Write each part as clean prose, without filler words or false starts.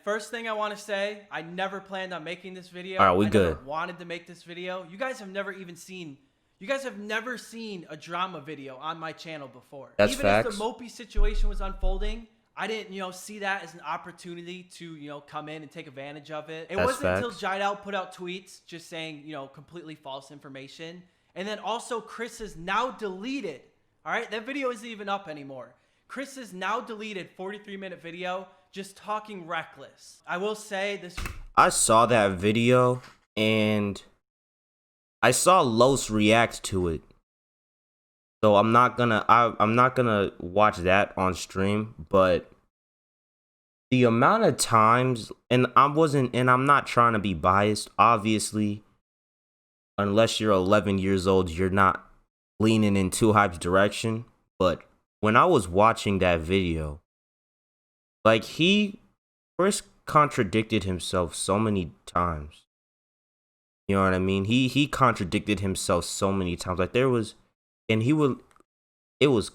First thing I want to say, I never planned on making this video. All right, we I good. never wanted to make this video. You guys have never seen a drama video on my channel before. That's Even facts. as the Mopey situation was unfolding, I didn't, see that as an opportunity to, come in and take advantage of it. It That's wasn't until facts. Jidal put out tweets just saying, completely false information. And then also Chris has now deleted, all right? That video isn't even up anymore. Chris has now deleted 43-minute video just talking reckless. I will say this. I saw that video and I saw Los react to it. So I'm not gonna watch that on stream, but the amount of times, and I'm not trying to be biased, obviously, unless you're 11 years old, you're not leaning in 2Hype's direction. But when I was watching that video, like Chris contradicted himself so many times. You know what I mean? He contradicted himself so many times. Like there was, and he would, it was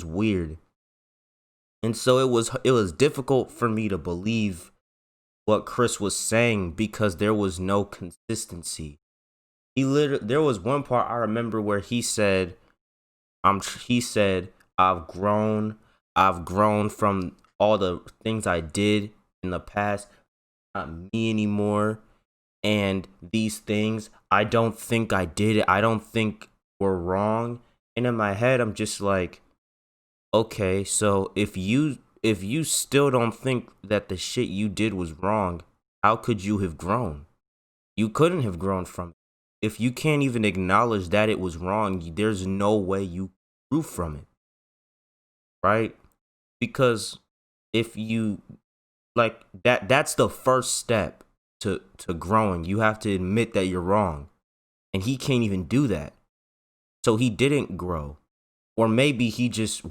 weird. And so it was difficult for me to believe what Chris was saying because there was no consistency. There was one part I remember where he said, I've grown from all the things I did in the past, not me anymore. And these things, I don't think I did it. I don't think were wrong. And in my head, I'm just like, okay, so if you still don't think that the shit you did was wrong, how could you have grown? You couldn't have grown from it. If you can't even acknowledge that it was wrong, there's no way you grew from it. Right? Because if you like that's the first step to growing. You have to admit that you're wrong. And he can't even do that. So he didn't grow. Or maybe he just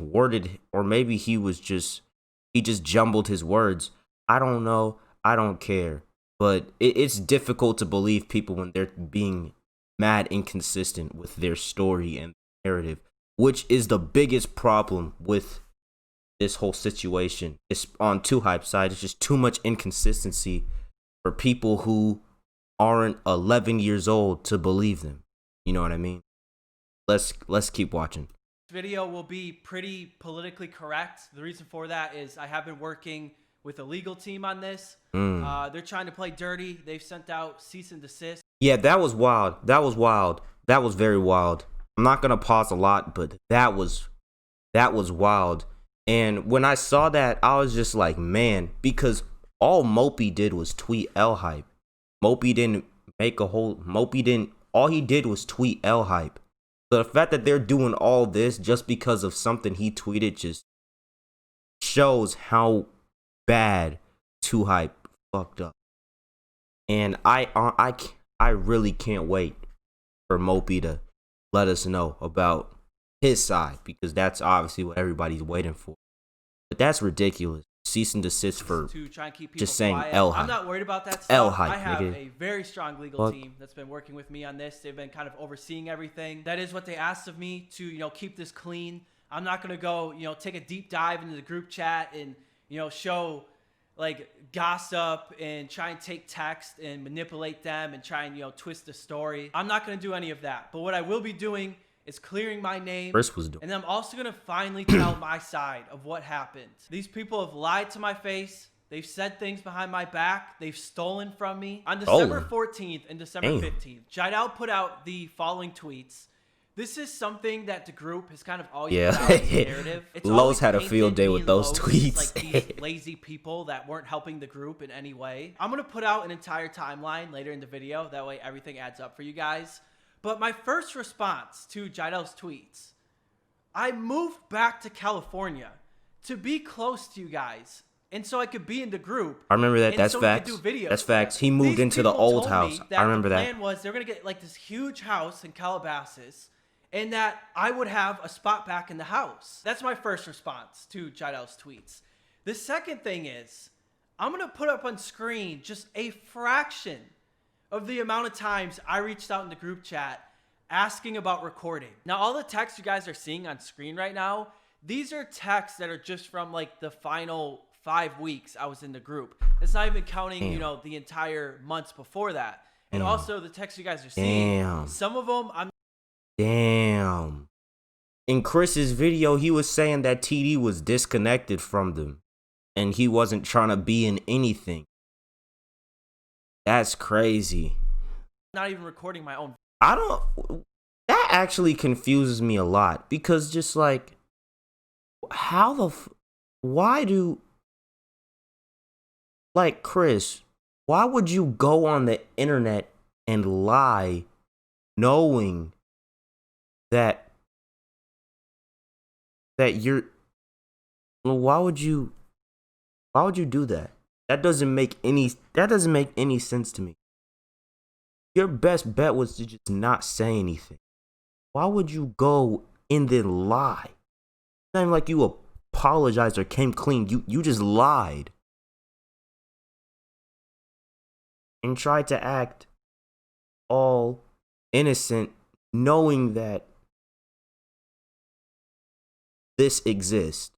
he just jumbled his words. I don't know. I don't care. But it's difficult to believe people when they're being mad inconsistent with their story and narrative, which is the biggest problem with this whole situation. It's on 2Hype side. It's just too much inconsistency for people who aren't 11 years old to believe them. You know what I mean? Let's keep watching. This video will be pretty politically correct. The reason for that is I have been working with a legal team on this. They're trying to play dirty. They've sent out cease and desist. Yeah, that was wild. That was very wild. I'm not gonna pause a lot, but that was wild. And when I saw that, I was just like, man, because all Mopey did was tweet L-Hype. All he did was tweet L-Hype. So the fact that they're doing all this just because of something he tweeted just shows how bad 2Hype fucked up. And I really can't wait for Mopey to let us know about his side, because that's obviously what everybody's waiting for. But that's ridiculous. Cease and desist for to try and keep people just saying quiet. L-Hype. I'm not worried about that stuff. L-Hype, I have nigga. a very strong legal team that's been working with me on this. They've been kind of overseeing everything. That is what they asked of me to, keep this clean. I'm not going to go, take a deep dive into the group chat and, show like gossip and try and take text and manipulate them and try and, twist the story. I'm not going to do any of that. But what I will be doing is clearing my name. Chris was doing. And then I'm also going to finally tell my side of what happened. These people have lied to my face. They've said things behind my back. They've stolen from me. On December 14th and December 15th, Jidal put out the following tweets. This is something that the group has kind of always put out as a narrative. It's Lowe's had a field day with those tweets. Like these lazy people that weren't helping the group in any way. I'm going to put out an entire timeline later in the video. That way everything adds up for you guys. But my first response to Jidal's tweets, I moved back to California to be close to you guys, and so I could be in the group. I remember that. That's so facts. That's facts. He moved into the old house. I remember that. The plan was they're going to get like this huge house in Calabasas, and that I would have a spot back in the house. That's my first response to Jidal's tweets. The second thing is, I'm going to put up on screen just a fraction of the amount of times I reached out in the group chat asking about recording. Now, all the texts you guys are seeing on screen right now, these are texts that are just from like the final 5 weeks I was in the group. It's not even counting, Damn. you know, the entire months before that. And Damn. also the texts you guys are seeing. Damn. Some of them I'm Damn. In Chris's video, he was saying that TD was disconnected from them and he wasn't trying to be in anything. That's crazy. not even recording my own. That actually confuses me a lot because just like, why do, like, Chris, why would you go on the internet and lie knowing that you're, why would you do that? That doesn't make any sense to me. Your best bet was to just not say anything. Why would you go and then lie? It's not even like you apologized or came clean. You just lied. And tried to act all innocent, knowing that this exists.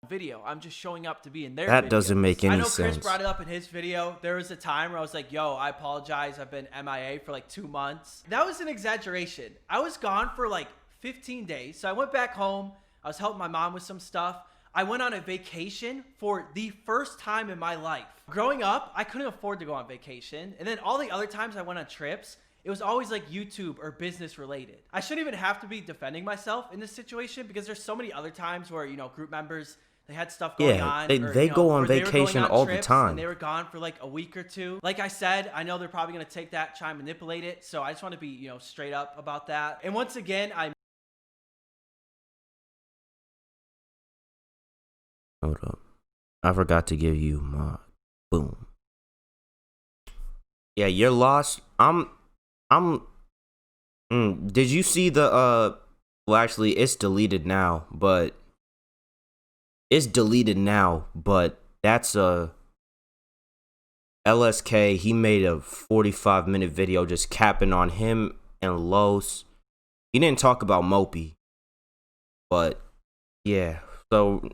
Video. I'm just showing up to be in their That video. doesn't make any sense. I know Chris brought it up in his video. There was a time where I was like, yo, I apologize. I've been MIA for like 2 months. That was an exaggeration. I was gone for like 15 days. So I went back home. I was helping my mom with some stuff. I went on a vacation for the first time in my life. Growing up, I couldn't afford to go on vacation. And then all the other times I went on trips, it was always like YouTube or business related. I shouldn't even have to be defending myself in this situation because there's so many other times where, you know, group members, they had stuff going on. They go on vacation all the time. And they were gone for like a week or two. Like I said, I know they're probably going to take that, try and manipulate it. So I just want to be, you know, straight up about that. And once again, Hold up. I forgot to give you my boom. Yeah, you're lost. Did you see the well, actually it's deleted now, but that's LSK. He made a 45-minute video just capping on him and Los. He didn't talk about Mopey, but yeah. So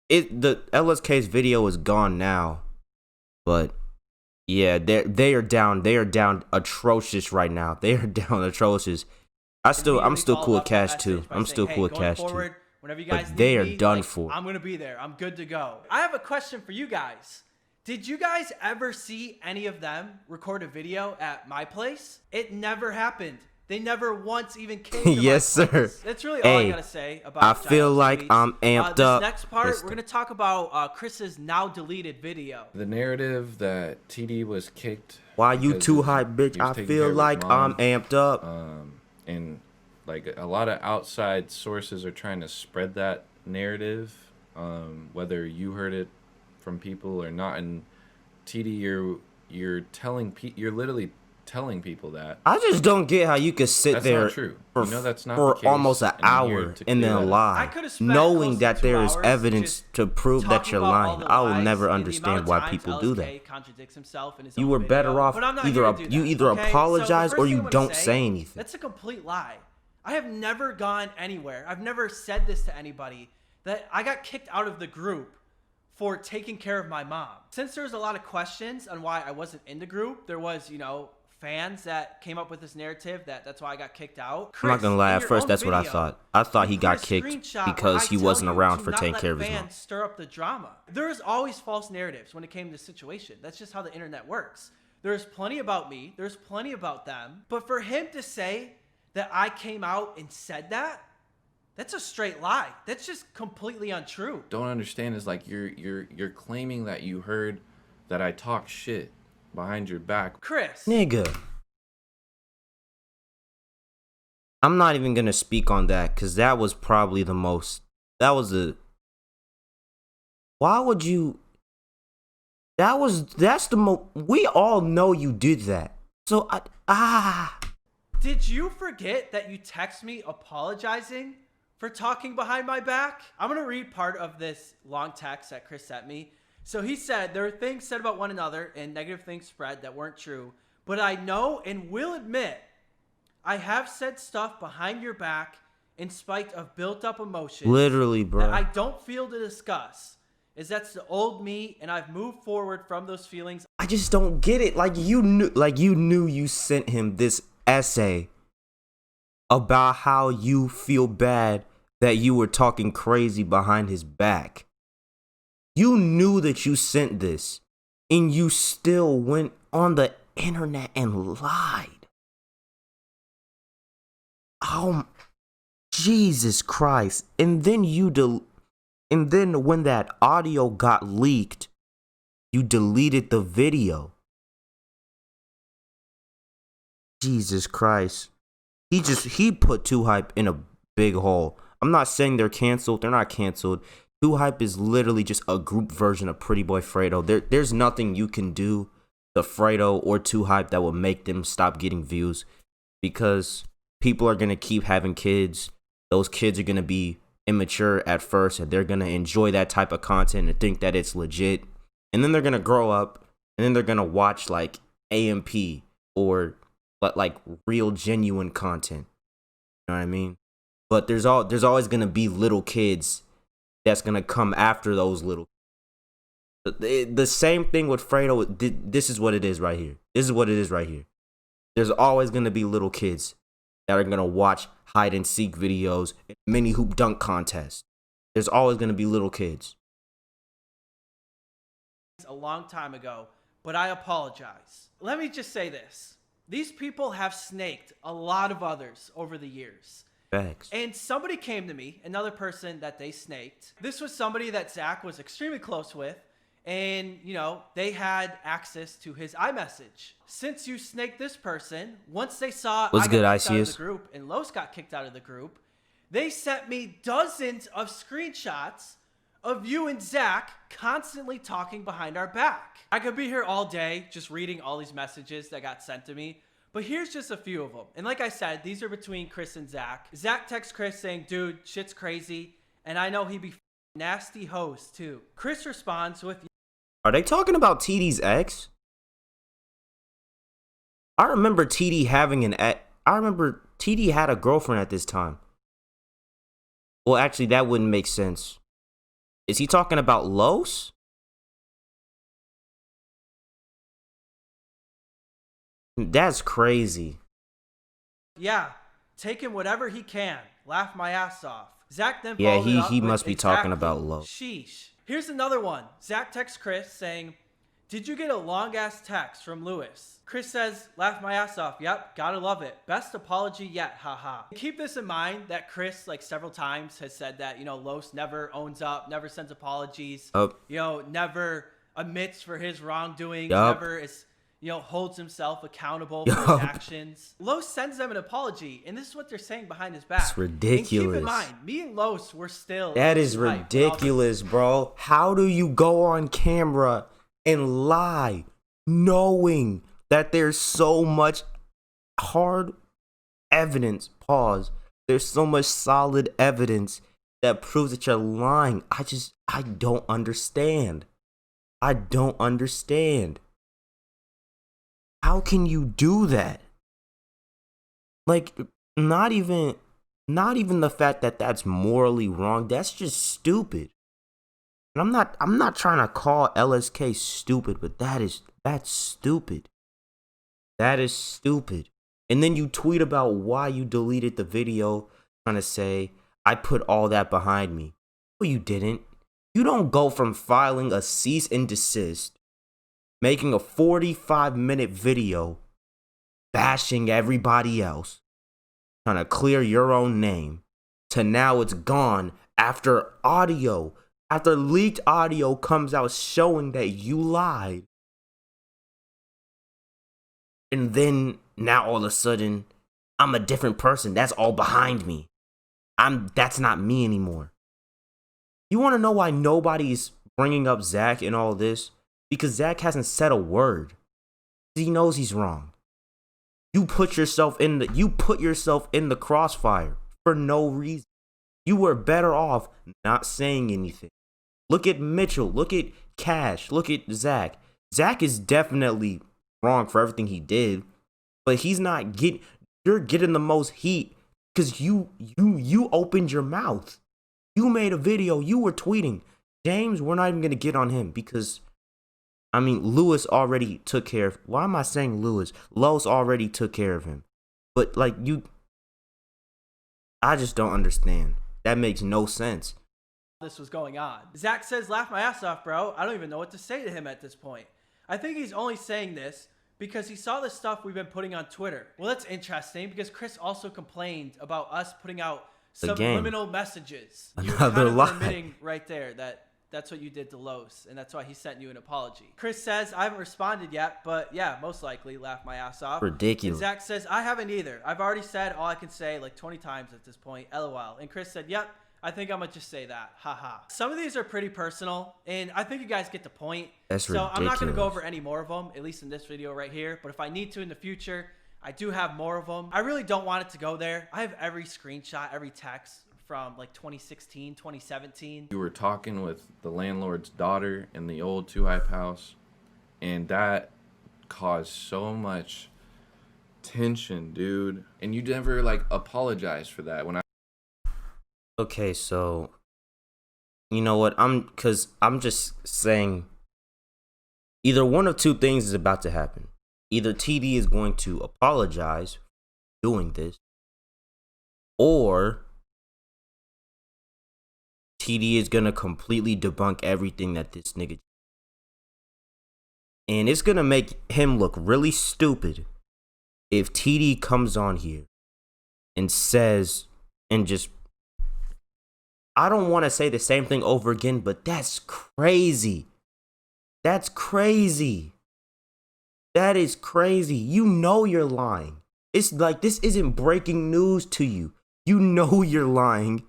the LSK's video is gone now, but yeah, they are down atrocious right now. They are down atrocious. I'm still cool with Cash too. I'm still cool with Cash too. Whenever you guys but they need are me, done like, for. I'm going to be there. I'm good to go. I have a question for you guys. Did you guys ever see any of them record a video at my place? It never happened. They never once even came to yes, my place. sir. That's really all I got to say about I feel Giles like tweets. I'm amped up. This next part, we're going to talk about Chris's now deleted video. The narrative that TD was kicked. Why you too hype, bitch? I feel like I'm amped up. And like a lot of outside sources are trying to spread that narrative, whether you heard it from people or not. And TD, you're literally telling people that. I just don't get how you could sit that's there not true. for, you know that's not for the case, almost an hour and then lie, knowing that there is evidence to prove that you're lying. I will never understand why people do that. You were better off either apologize or you don't say anything. That's a complete lie. I have never gone anywhere. I've never said this to anybody that I got kicked out of the group for taking care of my mom. Since there's a lot of questions on why I wasn't in the group, there was, you know, fans that came up with this narrative that's why I got kicked out. Chris, I'm not gonna lie, at first that's what I thought. I thought he got kicked because he wasn't around for taking care of his mom. Stir up the drama. There's always false narratives when it came to this situation. That's just how the internet works. There's plenty about me. There's plenty about them. But for him to say that I came out and said that, that's a straight lie. That's just completely untrue. Don't understand is like you're claiming that you heard that I talk shit behind your back. Chris. Nigga. I'm not even gonna speak on that because that was probably the most. Why would you? That's the most. We all know you did that. So Did you forget that you text me apologizing for talking behind my back? I'm going to read part of this long text that Chris sent me. So he said, there are things said about one another and negative things spread that weren't true, but I know and will admit I have said stuff behind your back in spite of built up emotions. Literally, bro. That I don't feel to discuss. Is that's the old me, and I've moved forward from those feelings. I just don't get it. Like you knew you sent him this essay about how you feel bad that you were talking crazy behind his back. You knew that you sent this, and you still went on the internet and lied. Oh, Jesus Christ. And then and then when that audio got leaked, you deleted the video. Jesus Christ. He put 2Hype in a big hole. I'm not saying they're canceled. They're not canceled. 2Hype is literally just a group version of Pretty Boy Fredo. There's nothing you can do to Fredo or 2Hype that will make them stop getting views, because people are going to keep having kids. Those kids are going to be immature at first, and they're going to enjoy that type of content and think that it's legit. And then they're going to grow up, and then they're going to watch like AMP or like real genuine content. You know what I mean? But there's always going to be little kids that's going to come after those little. The same thing with Fredo. This is what it is right here. This is what it is right here. There's always going to be little kids that are going to watch hide and seek videos and mini hoop dunk contests. There's always going to be little kids. A long time ago, but I apologize. Let me just say this. These people have snaked a lot of others over the years. Facts. And somebody came to me, another person that they snaked. This was somebody that Zach was extremely close with. And, you know, they had access to his iMessage. Since you snaked this person, once they saw What's I good, got kicked out of ICS? the group and Los got kicked out of the group, they sent me dozens of screenshots of you and Zach constantly talking behind our back. I could be here all day just reading all these messages that got sent to me, but here's just a few of them. And like I said, these are between Chris and Zach. Zach texts Chris saying, dude, shit's crazy. And I know he be nasty hoes too. Chris responds with, Are they talking about TD's ex? I remember TD having an ex. I remember TD had a girlfriend at this time. Well, actually, that wouldn't make sense. Is he talking about Los? That's crazy. yeah, taking whatever he can. Laugh my ass off. Zach then Yeah, followed it up he with, must be talking exactly. about Los. Sheesh. Here's another one. Zach texts Chris saying, did you get a long-ass text from Lewis? Chris says, laugh my ass off. Yep, gotta love it. Best apology yet, haha. Keep this in mind that Chris, like several times, has said that, you know, Los never owns up, never sends apologies, you know, never admits for his wrongdoings, never is, you know, holds himself accountable for his actions. Los sends them an apology, and this is what they're saying behind his back. It's ridiculous. And keep in mind, me and Los were still. That is hype. ridiculous, bro. How do you go on camera and lie knowing that there's so much hard evidence? Pause. There's so much solid evidence that proves that you're lying. I don't understand. I don't understand. How can you do that? Like, not even the fact that that's morally wrong. That's just stupid. And I'm not trying to call LSK stupid, but that's stupid. That is stupid. And then you tweet about why you deleted the video, trying to say, I put all that behind me. Well, you didn't. You don't go from filing a cease and desist, making a 45-minute video, bashing everybody else, trying to clear your own name, to now it's gone after leaked audio comes out showing that you lied. And then now all of a sudden, I'm a different person. That's all behind me. That's not me anymore. You want to know why nobody's bringing up Zach in all this? Because Zach hasn't said a word. He knows he's wrong. You put yourself in the crossfire for no reason. You were better off not saying anything. Look at Mitchell. Look at Cash. Look at Zach. Zach is definitely wrong for everything he did, but he's not getting. You're getting the most heat Because you opened your mouth. You made a video. You were tweeting. James, we're not even going to get on him because, I mean, Lewis already took care of. Why am I saying Lewis? Los already took care of him. But, like, I just don't understand. That makes no sense. This was going on. Zach says, laugh my ass off, bro. I don't even know what to say to him at this point. I think he's only saying this because he saw the stuff we've been putting on Twitter. Well, that's interesting because Chris also complained about us putting out subliminal messages. You're kind of admitting right there that that's what you did to Los, and that's why he sent you an apology. Chris says, I haven't responded yet, but yeah, most likely laugh my ass off. Ridiculous. And Zach says, I haven't either. I've already said all I can say like 20 times at this point, LOL. And Chris said, yep, I think I'm going to just say that. Haha. Some of these are pretty personal, and I think you guys get the point. That's ridiculous. So I'm not going to go over any more of them, at least in this video right here. But if I need to in the future, I do have more of them. I really don't want it to go there. I have every screenshot, every text from like 2016, 2017. You were talking with the landlord's daughter in the old Two Hype house, and that caused so much tension, dude. And you never like apologized for that. Okay, so you know what? I'm just saying either one of two things is about to happen. Either TD is going to apologize for doing this, or TD is gonna completely debunk everything that this nigga, and it's gonna make him look really stupid if TD comes on here and says, and just, I don't want to say the same thing over again, but that's crazy. That's crazy. That is crazy. You know you're lying. It's like, this isn't breaking news to you. You know you're lying.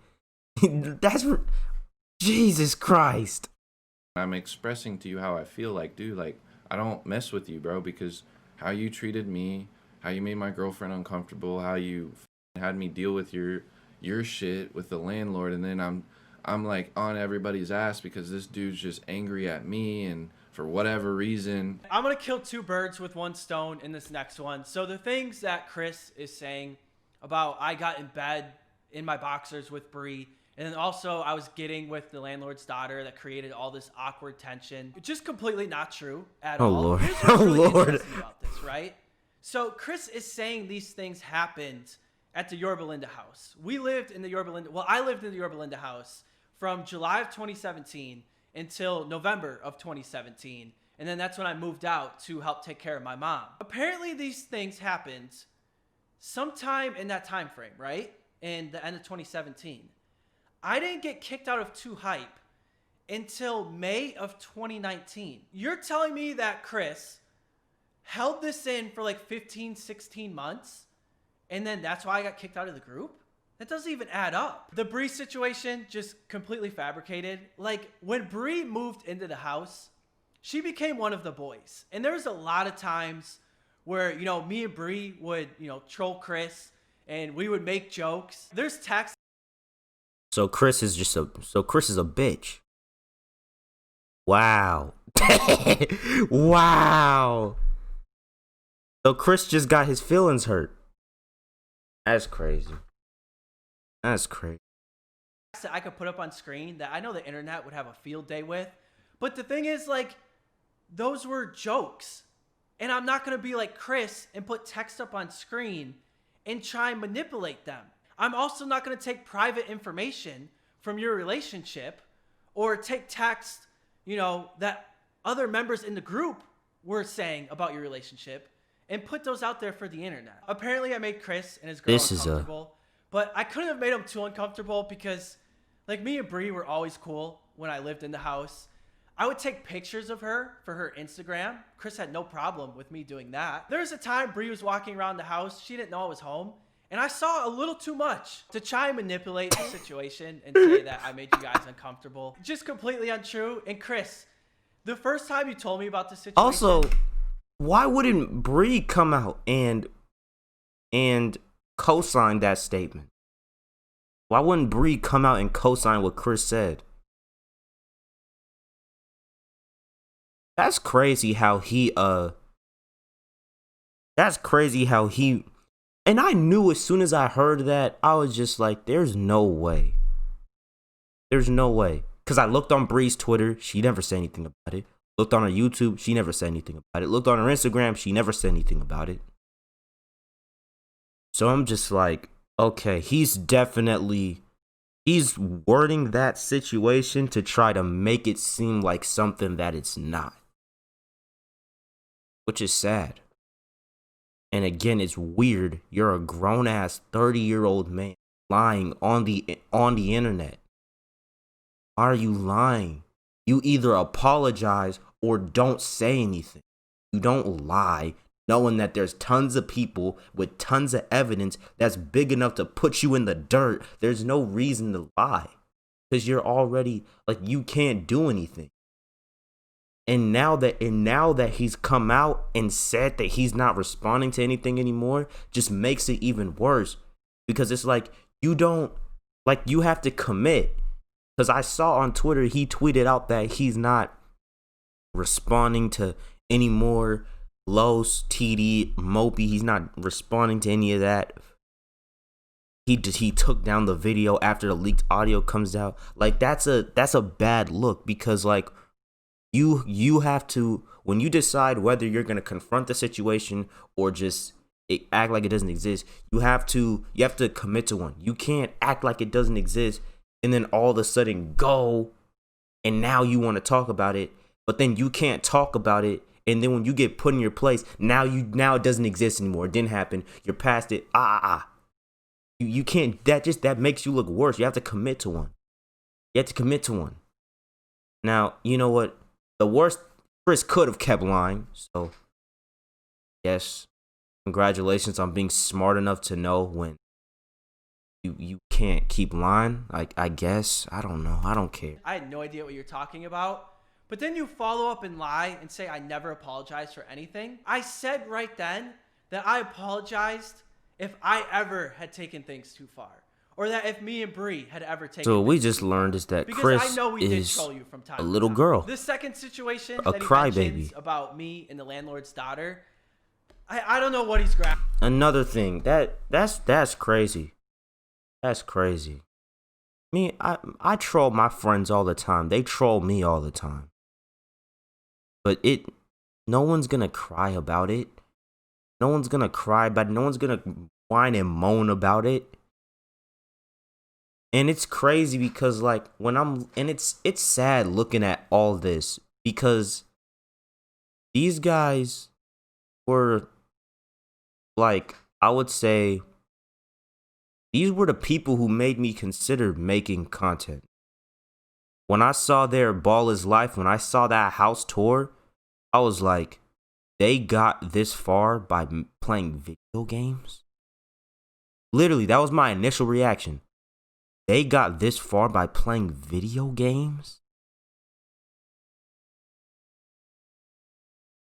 That's Jesus Christ. I'm expressing to you how I feel, like, dude, like, I don't mess with you, bro, because how you treated me, how you made my girlfriend uncomfortable, how you had me deal with your shit with the landlord, and then I'm like on everybody's ass because this dude's just angry at me and for whatever reason. I'm gonna kill two birds with one stone in this next one. So the things that Chris is saying about I got in bed in my boxers with Bree, and then also I was getting with the landlord's daughter that created all this awkward tension. Just completely not true at all. Lord. Here's what's really interesting about this, right? So Chris is saying these things happened at the Yorba Linda house. We lived in the Yorba Linda, well, I lived in the Yorba Linda house from July of 2017 until November of 2017. And then that's when I moved out to help take care of my mom. Apparently these things happened sometime in that time frame, right? In the end of 2017. I didn't get kicked out of Two Hype until May of 2019. You're telling me that Chris held this in for like 15, 16 months, and then that's why I got kicked out of the group? That doesn't even add up. The Bree situation, just completely fabricated. Like, when Bree moved into the house, she became one of the boys. And there was a lot of times where, you know, me and Bree would, you know, troll Chris, and we would make jokes. There's texts. So Chris is a bitch. Wow. Wow. So Chris just got his feelings hurt. That's crazy. That's crazy. That I could put up on screen that I know the internet would have a field day with. But the thing is, like, those were jokes. And I'm not going to be like Chris and put text up on screen and try and manipulate them. I'm also not going to take private information from your relationship or take text, you know, that other members in the group were saying about your relationship and put those out there for the internet. Apparently I made Chris and his girl uncomfortable, but I couldn't have made him too uncomfortable because, like, me and Bree were always cool when I lived in the house. I would take pictures of her for her Instagram. Chris had no problem with me doing that. There was a time Bree was walking around the house. She didn't know I was home. And I saw a little too much to try and manipulate the situation and say that I made you guys uncomfortable. Just completely untrue. And Chris, the first time you told me about the situation... Also, why wouldn't Bree come out and co-sign that statement? Why wouldn't Bree come out and co-sign what Chris said? That's crazy how he And I knew as soon as I heard that, I was just like, there's no way. There's no way. Because I looked on Bree's Twitter. She never said anything about it. Looked on her YouTube. She never said anything about it. Looked on her Instagram. She never said anything about it. So I'm just like, okay, he's wording that situation to try to make it seem like something that it's not. Which is sad. And again, it's weird. You're a grown-ass 30-year-old man lying on the internet. Why are you lying? You either apologize or don't say anything. You don't lie knowing that there's tons of people with tons of evidence that's big enough to put you in the dirt. There's no reason to lie because you're already, like, you can't do anything. And now that he's come out and said that he's not responding to anything anymore, just makes it even worse. Because it's like, you have to commit. Because I saw on Twitter, he tweeted out that he's not responding to any more Los, TD, Mopey. He's not responding to any of that. He took down the video after the leaked audio comes out. Like, that's a bad look, because like, you have to, when you decide whether you're going to confront the situation or just act like it doesn't exist, you have to commit to one. You can't act like it doesn't exist and then all of a sudden go and now you want to talk about it, but then you can't talk about it, and then when you get put in your place, now it doesn't exist anymore. It didn't happen. You're past it. You can't. That makes you look worse. You have to commit to one. You have to commit to one. Now, you know what? The worst, Chris could have kept lying. So, yes, congratulations on being smart enough to know when you can't keep lying. I guess. I don't know. I don't care. I had no idea what you're talking about. But then you follow up and lie and say, I never apologized for anything. I said right then that I apologized if I ever had taken things too far. Or that if me and Bree had ever taken. So we just learned is that Chris is a little girl. This second situation, a crybaby about me and the landlord's daughter. I don't know what he's grabbing. Another thing that's crazy. That's crazy. I troll my friends all the time. They troll me all the time. But no one's gonna cry about it. No one's gonna cry about it. No one's gonna whine and moan about it. And it's crazy because like it's sad looking at all this, because these guys were, like, I would say these were the people who made me consider making content. When I saw their Ball is Life, when I saw that house tour, I was like, they got this far by playing video games? Literally, that was my initial reaction. They got this far by playing video games?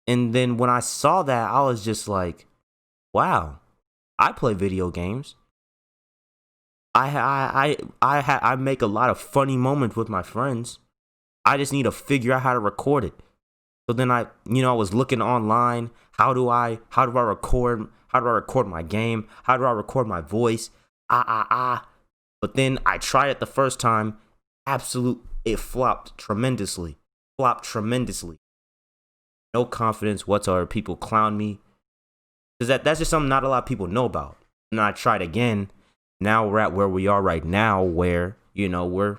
And then when I saw that, I was just like, wow, I play video games. I make a lot of funny moments with my friends. I just need to figure out how to record it. So then I was looking online. How do I record my game? How do I record my voice? But then I tried it the first time. It flopped tremendously. No confidence whatsoever. People clown me. Because that's just something not a lot of people know about. And I tried again. Now we're at where we are right now, where, we're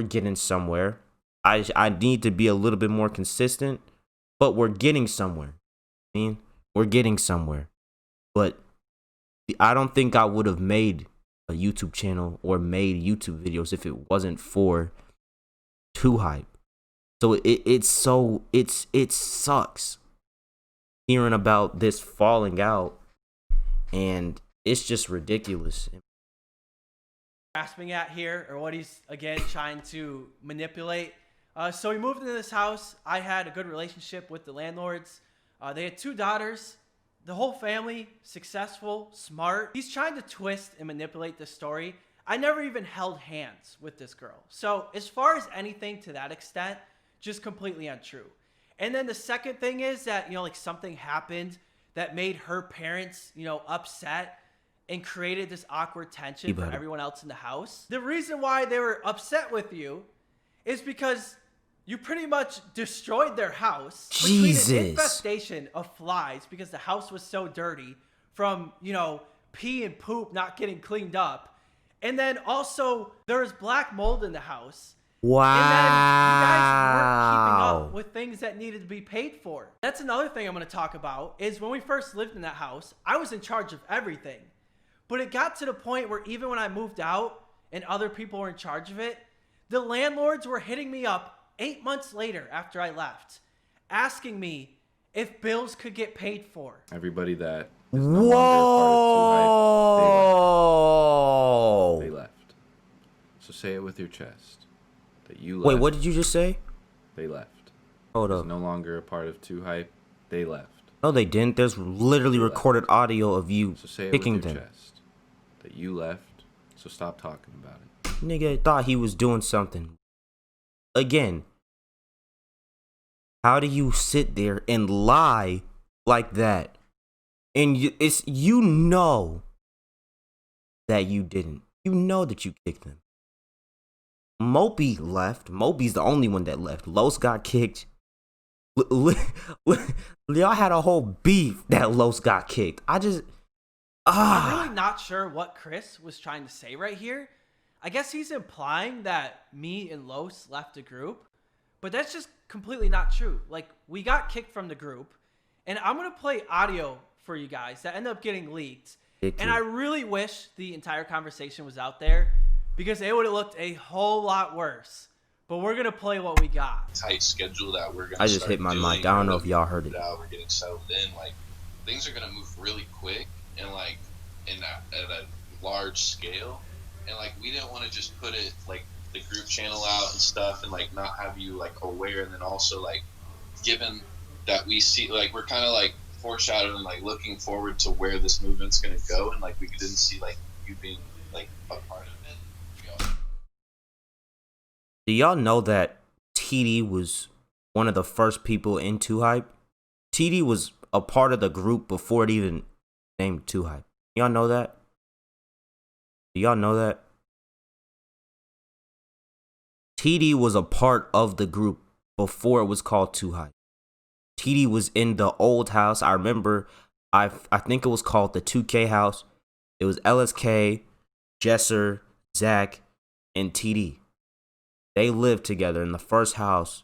getting somewhere. I need to be a little bit more consistent, but we're getting somewhere. We're getting somewhere. But I don't think I would have made a YouTube channel or made YouTube videos if it wasn't for Too Hype. So it sucks hearing about this falling out, and it's just ridiculous. Grasping at here, or what he's again trying to manipulate. So we moved into this house. I had a good relationship with the landlords. They had 2 daughters. The whole family, successful, smart. He's trying to twist and manipulate the story. I never even held hands with this girl. So as far as anything to that extent, just completely untrue. And then the second thing is that, like, something happened that made her parents, upset. and created this awkward tension You for better. everyone else in the house. The reason why they were upset with you is because you pretty much destroyed their house. Between Jesus. an infestation of flies because the house was so dirty from, pee and poop not getting cleaned up. And then also there was black mold in the house. Wow. And then you guys weren't keeping up with things that needed to be paid for. That's another thing I'm going to talk about is when we first lived in that house, I was in charge of everything. But it got to the point where even when I moved out and other people were in charge of it, the landlords were hitting me up 8 months later after I left, asking me if bills could get paid for. Everybody that is no longer a part of Too Hype, they left. So say it with your chest. That you left. Wait, what did you just say? They left. Hold Is up. no longer a part of Too Hype, they left. No, they didn't. There's literally recorded audio of you So say it picking with your them. chest. That you left. So stop talking about it. Nigga thought he was doing something. Again, how do you sit there and lie like that? And you know that you didn't. You know that you kicked them. Mopey left. Mopey's the only one that left. Los got kicked. Y'all had a whole beef that Los got kicked. I'm really not sure what Chris was trying to say right here. I guess he's implying that me and Los left the group, but that's just completely not true. Like, we got kicked from the group, and I'm going to play audio for you guys that ended up getting leaked. And I really wish the entire conversation was out there because it would have looked a whole lot worse. But we're going to play what we got. Tight schedule that we're going to I just hit my mic. I don't know if y'all heard it. We're getting settled in. Like, things are going to move really quick and, like, at a large scale. And, like, we didn't want to just put it, like, the group channel out and stuff and, like, not have you, like, aware. And then also, like, given that we see, like, we're kind of, like, foreshadowing, like, looking forward to where this movement's going to go. And, like, we didn't see, like, you being, like, a part of it. Do y'all know that TD was one of the first people in Too Hype? TD was a part of the group before it even named Too Hype. Y'all know that? Do y'all know that? TD was a part of the group before it was called Too Hype. TD was in the old house. I remember, I think it was called the 2K house. It was LSK, Jesser, Zach, and TD. They lived together in the first house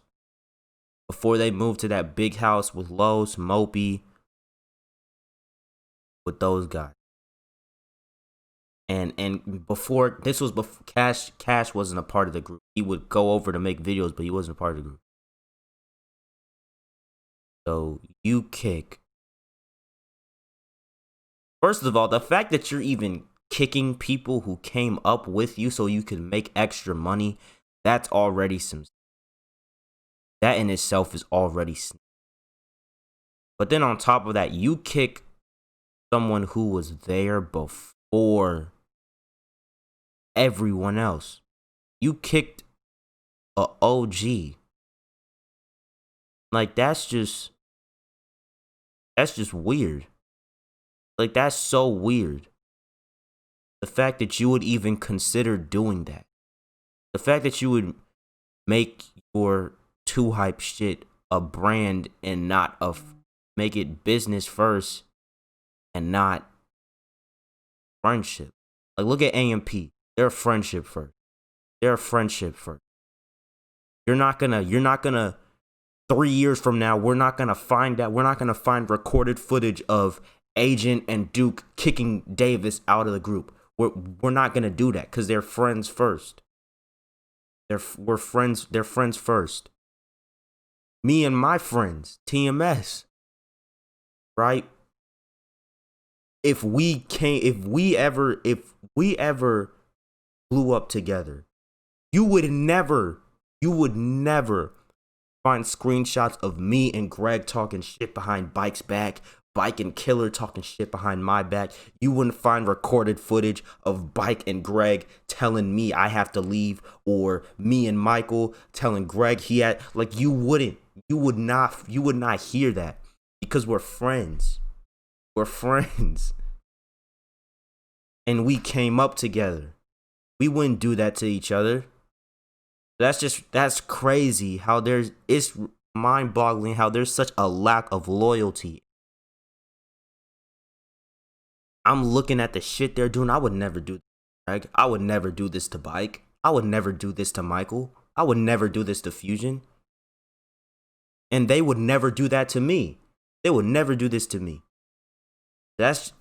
before they moved to that big house with Los, Mopey, with those guys. And before, this was before Cash wasn't a part of the group. He would go over to make videos, but he wasn't a part of the group. So you kick. First of all, the fact that you're even kicking people who came up with you so you can make extra money, that's already some. That in itself is already. But then on top of that, you kick someone who was there before everyone else. You kicked a OG. Like, that's just weird. Like, that's so weird. The fact that you would even consider doing that. The fact that you would make your Too Hype shit a brand and not make it business first and not friendship. Like, look at AMP. They're a friendship first. They're a friendship first. You're not gonna 3 years from now, we're not gonna find recorded footage of Agent and Duke kicking Davis out of the group. We're not gonna do that because they're friends first. They're friends first. Me and my friends, TMS. Right? If we ever blew up together, you would never find screenshots of me and Greg talking shit behind Bike's back, Bike and Killer talking shit behind my back. You wouldn't find recorded footage of Bike and Greg telling me I have to leave, or me and Michael telling Greg he had, like, you would not hear that because we're friends. We're friends. and we came up together. We wouldn't do that to each other. That's crazy how it's mind-boggling how there's such a lack of loyalty. I'm looking at the shit they're doing. I would never do this. Like, I would never do this to Bike. I would never do this to Michael. I would never do this to Fusion. And they would never do that to me. They would never do this to me.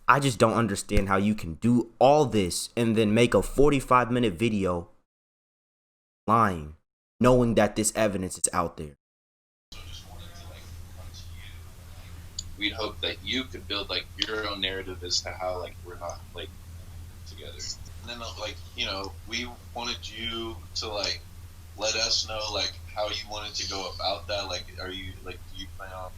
I just don't understand how you can do all this and then make a 45-minute video lying, knowing that this evidence is out there. We'd hope that you could build like your own narrative as to how like we're not like together. And then like, you know, we wanted you to like let us know like how you wanted to go about that. Like, are you like, do you plan on?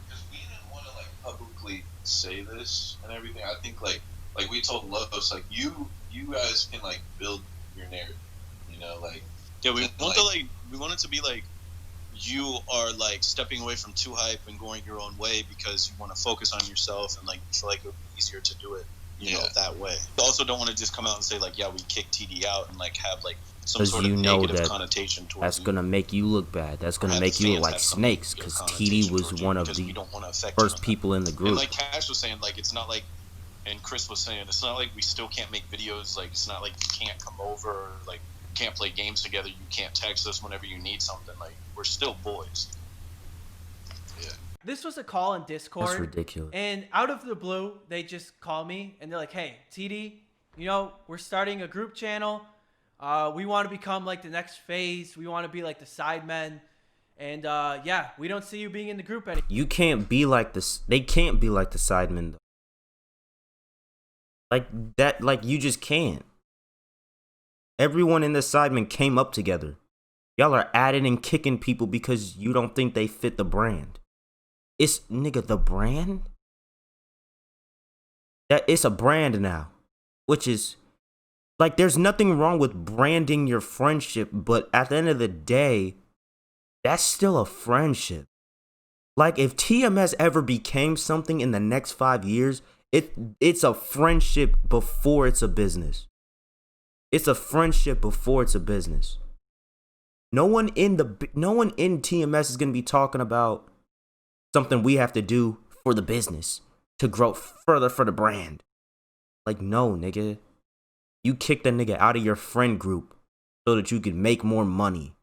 Because we didn't want to like publicly say this and everything. I think like we told Los, like you guys can like build your narrative. You know, like yeah, we want it to be like you are like stepping away from Too Hype and going your own way because you want to focus on yourself and like feel like it would be easier to do it, you know, that way. You also don't want to just come out and say like, yeah, we kicked TD out and like have like some sort of negative connotation towards that's gonna make you look bad. That's gonna make you look like snakes because TD was one of the first people in the group. And like Cash was saying, like it's not like, and Chris was saying, it's not like we still can't make videos. Like it's not like you can't come over or like can't play games together. You can't text us whenever you need something. Like we're still boys. Yeah. This was a call in Discord. That's ridiculous. And out of the blue, they just call me and they're like, "Hey, TD, you know, we're starting a group channel. We want to become like the next phase. We want to be like the Sidemen. And yeah, we don't see you being in the group anymore." You can't be like this. They can't be like the Sidemen though. Like that. Like you just can't. Everyone in the Sidemen came up together. Y'all are adding and kicking people because you don't think they fit the brand. It's, nigga, the brand? That it's a brand now. Which is, like, there's nothing wrong with branding your friendship, but at the end of the day, that's still a friendship. Like, if TMS ever became something in the next 5 years, it's a friendship before it's a business. It's a friendship before it's a business. No one in TMS is going to be talking about something we have to do for the business to grow further for the brand. Like, no, nigga. You kick that nigga out of your friend group so that you can make more money.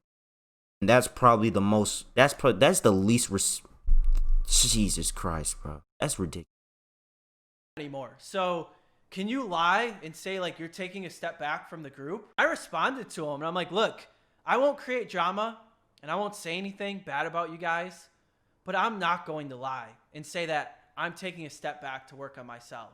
And that's probably the most, that's the least, Jesus Christ, bro. That's ridiculous. Anymore. So can you lie and say like you're taking a step back from the group? I responded to him and I'm like, look, I won't create drama and I won't say anything bad about you guys, but I'm not going to lie and say that I'm taking a step back to work on myself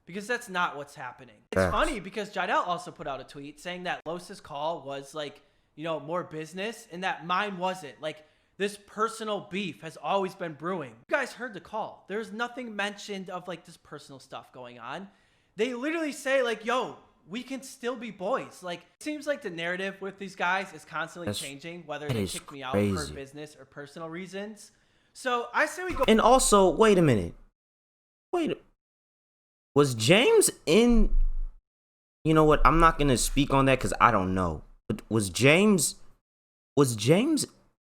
because that's not what's happening. It's funny because Jidel also put out a tweet saying that Los's call was like, you know, more business and that mine wasn't. Like this personal beef has always been brewing. You guys heard the call. There's nothing mentioned of like this personal stuff going on. They literally say like, yo, we can still be boys. Like, it seems like the narrative with these guys is constantly changing, whether they kick me out for business or personal reasons. So I say we go. And also, wait a minute. Was James in? You know what? I'm not gonna speak on that because I don't know. But was James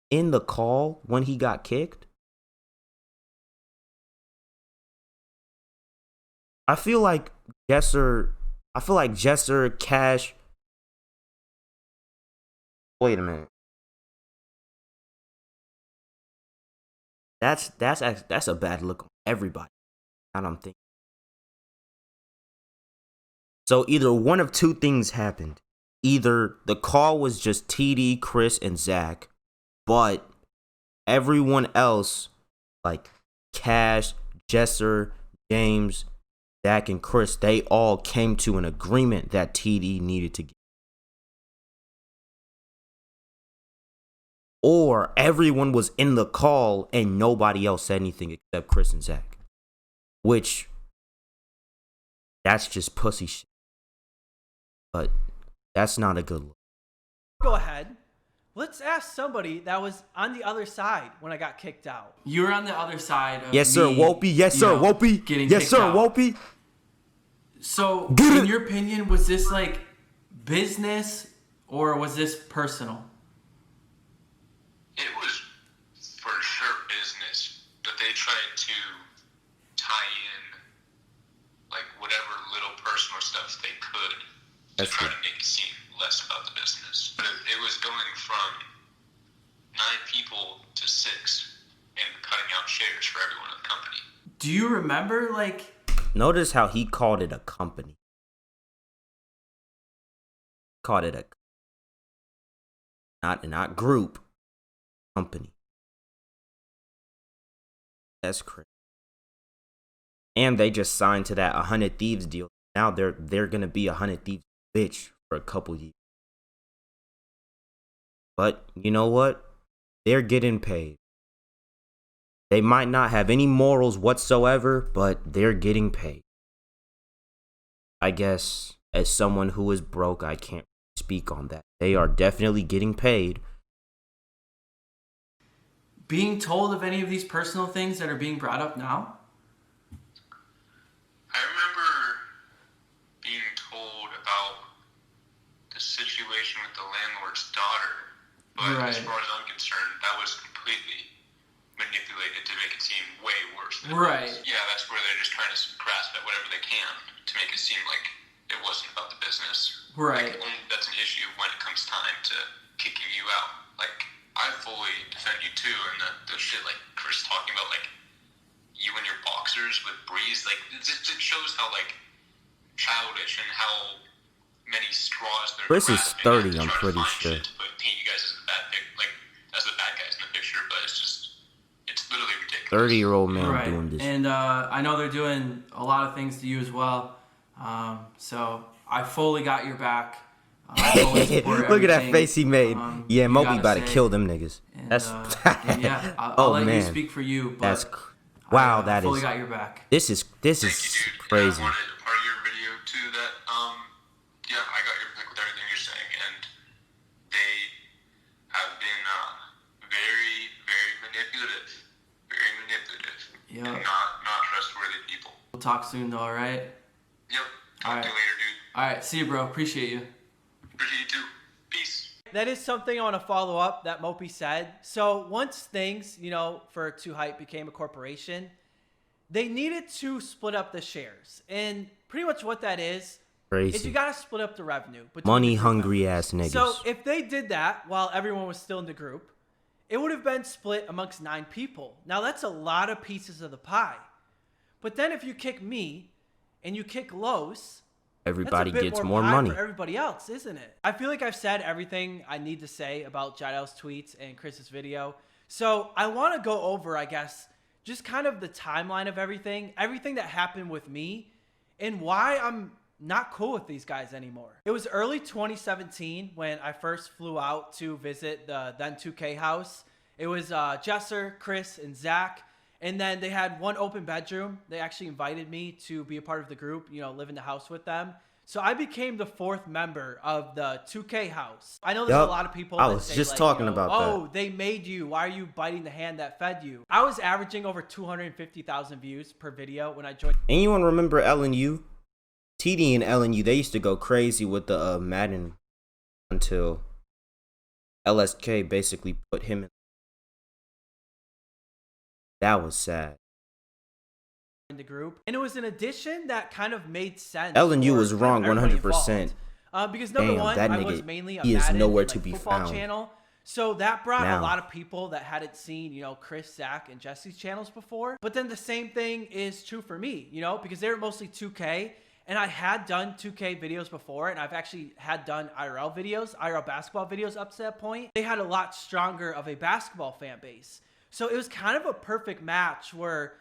in the call when he got kicked? I feel like Jesser, Cash. Wait a minute. That's a bad look on everybody. I don't think. So either one of two things happened. Either the call was just TD, Chris, and Zach, but everyone else, like Cash, Jesser, James, Zach, and Chris, they all came to an agreement that TD needed to get. Or everyone was in the call and nobody else said anything except Chris and Zach. Which, that's just pussy shit. But that's not a good look. Go ahead. Let's ask somebody that was on the other side when I got kicked out. You were on the other side of Yes, sir, Wopey. Yes, sir, Wopey. Getting yes, kicked sir, out. Wopey. So, in your opinion, was this like business or was this personal? It was for sure business, but they tried to tie in like whatever little personal stuff they could to That's try good. to make it seem less about the business. But it was going from 9 people to 6 and cutting out shares for everyone in the company. Do you remember like Notice how he called it a company. Called it a not group, company. That's crazy. And they just signed to that 100 Thieves deal. Now they're gonna be 100 Thieves bitch for a couple years. But you know what? They're getting paid. They might not have any morals whatsoever, but they're getting paid. I guess as someone who is broke, I can't speak on that. They are definitely getting paid. being told of any of these personal things that are being brought up now? I remember being told about the situation with the landlord's daughter, but as Right. far as I'm concerned, that was completely manipulated to make it seem way worse than Right. it was. Yeah, that's where they're just trying to grasp at whatever they can to make it seem like it wasn't about the business. Right. Like, that's an issue when it comes time to kicking you out. Like, I fully defend you too, and the shit like Chris talking about, like, you and your boxers with Breeze, like, it shows how, like, childish and how many straws they're Chris is grasping 30, at to I'm try to pretty find sure. shit to paint you guys as the bad as the bad guys in the picture, but it's literally ridiculous. 30-year-old man Right. doing this. And I know they're doing a lot of things to you as well. So I fully got your back. I fully support Look at that everything, face he made. Yeah, you Moby gotta about to say. kill them niggas. And, That's and yeah, I'll oh let man, you speak for you. But that's wow. I That fully is got your back. this is Thank you, dude. crazy. Yeah, I wanted a part of your video too that, yeah, I got your back with everything you're saying, and they have been very, very manipulative. Very manipulative. Yeah. And not trustworthy people. We'll talk soon, though. All right. Yep. Talk Alright. to you later, dude. All right. See you, bro. Appreciate you. Appreciate you too. Peace. That is something I want to follow up that Mopey said. So once things, for 2Hype became a corporation, they needed to split up the shares. And pretty much what that is you Crazy. got to split up the revenue. between Money the group hungry members. ass niggas. So if they did that while everyone was still in the group, it would have been split amongst 9 people. Now that's a lot of pieces of the pie. But then if you kick me and you kick Los, Everybody that's a bit gets more pie money. for everybody else, isn't it? I feel like I've said everything I need to say about Jaidel's tweets and Chris's video. So I want to go over, I guess, just kind of the timeline of everything that happened with me, and why I'm not cool with these guys anymore. It was early 2017 when I first flew out to visit the then 2K house. It was Jesser, Chris, and Zach. And then they had one open bedroom. They actually invited me to be a part of the group, live in the house with them. So I became the 4th member of the 2K house. I know there's Yup. a lot of people I that was say, just like, talking about oh, that. they made you. Why are you biting the hand that fed you? I was averaging over 250,000 views per video when I joined. Anyone remember LNU? TD and LNU, they used to go crazy with the Madden until LSK basically put him in. That was sad. The group, and it was an addition that kind of made sense. LNU for was kind of wrong everybody 100%. involved. Because number Damn, one, that I nigga, was mainly a he is Madden, nowhere like, to be football found. channel, so that brought Now. a lot of people that hadn't seen Chris, Zach, and Jesse's channels before. But then the same thing is true for me, because they were mostly 2K. And I had done 2K videos before, and I've actually had done IRL videos, IRL basketball videos up to that point. They had a lot stronger of a basketball fan base. So it was kind of a perfect match where,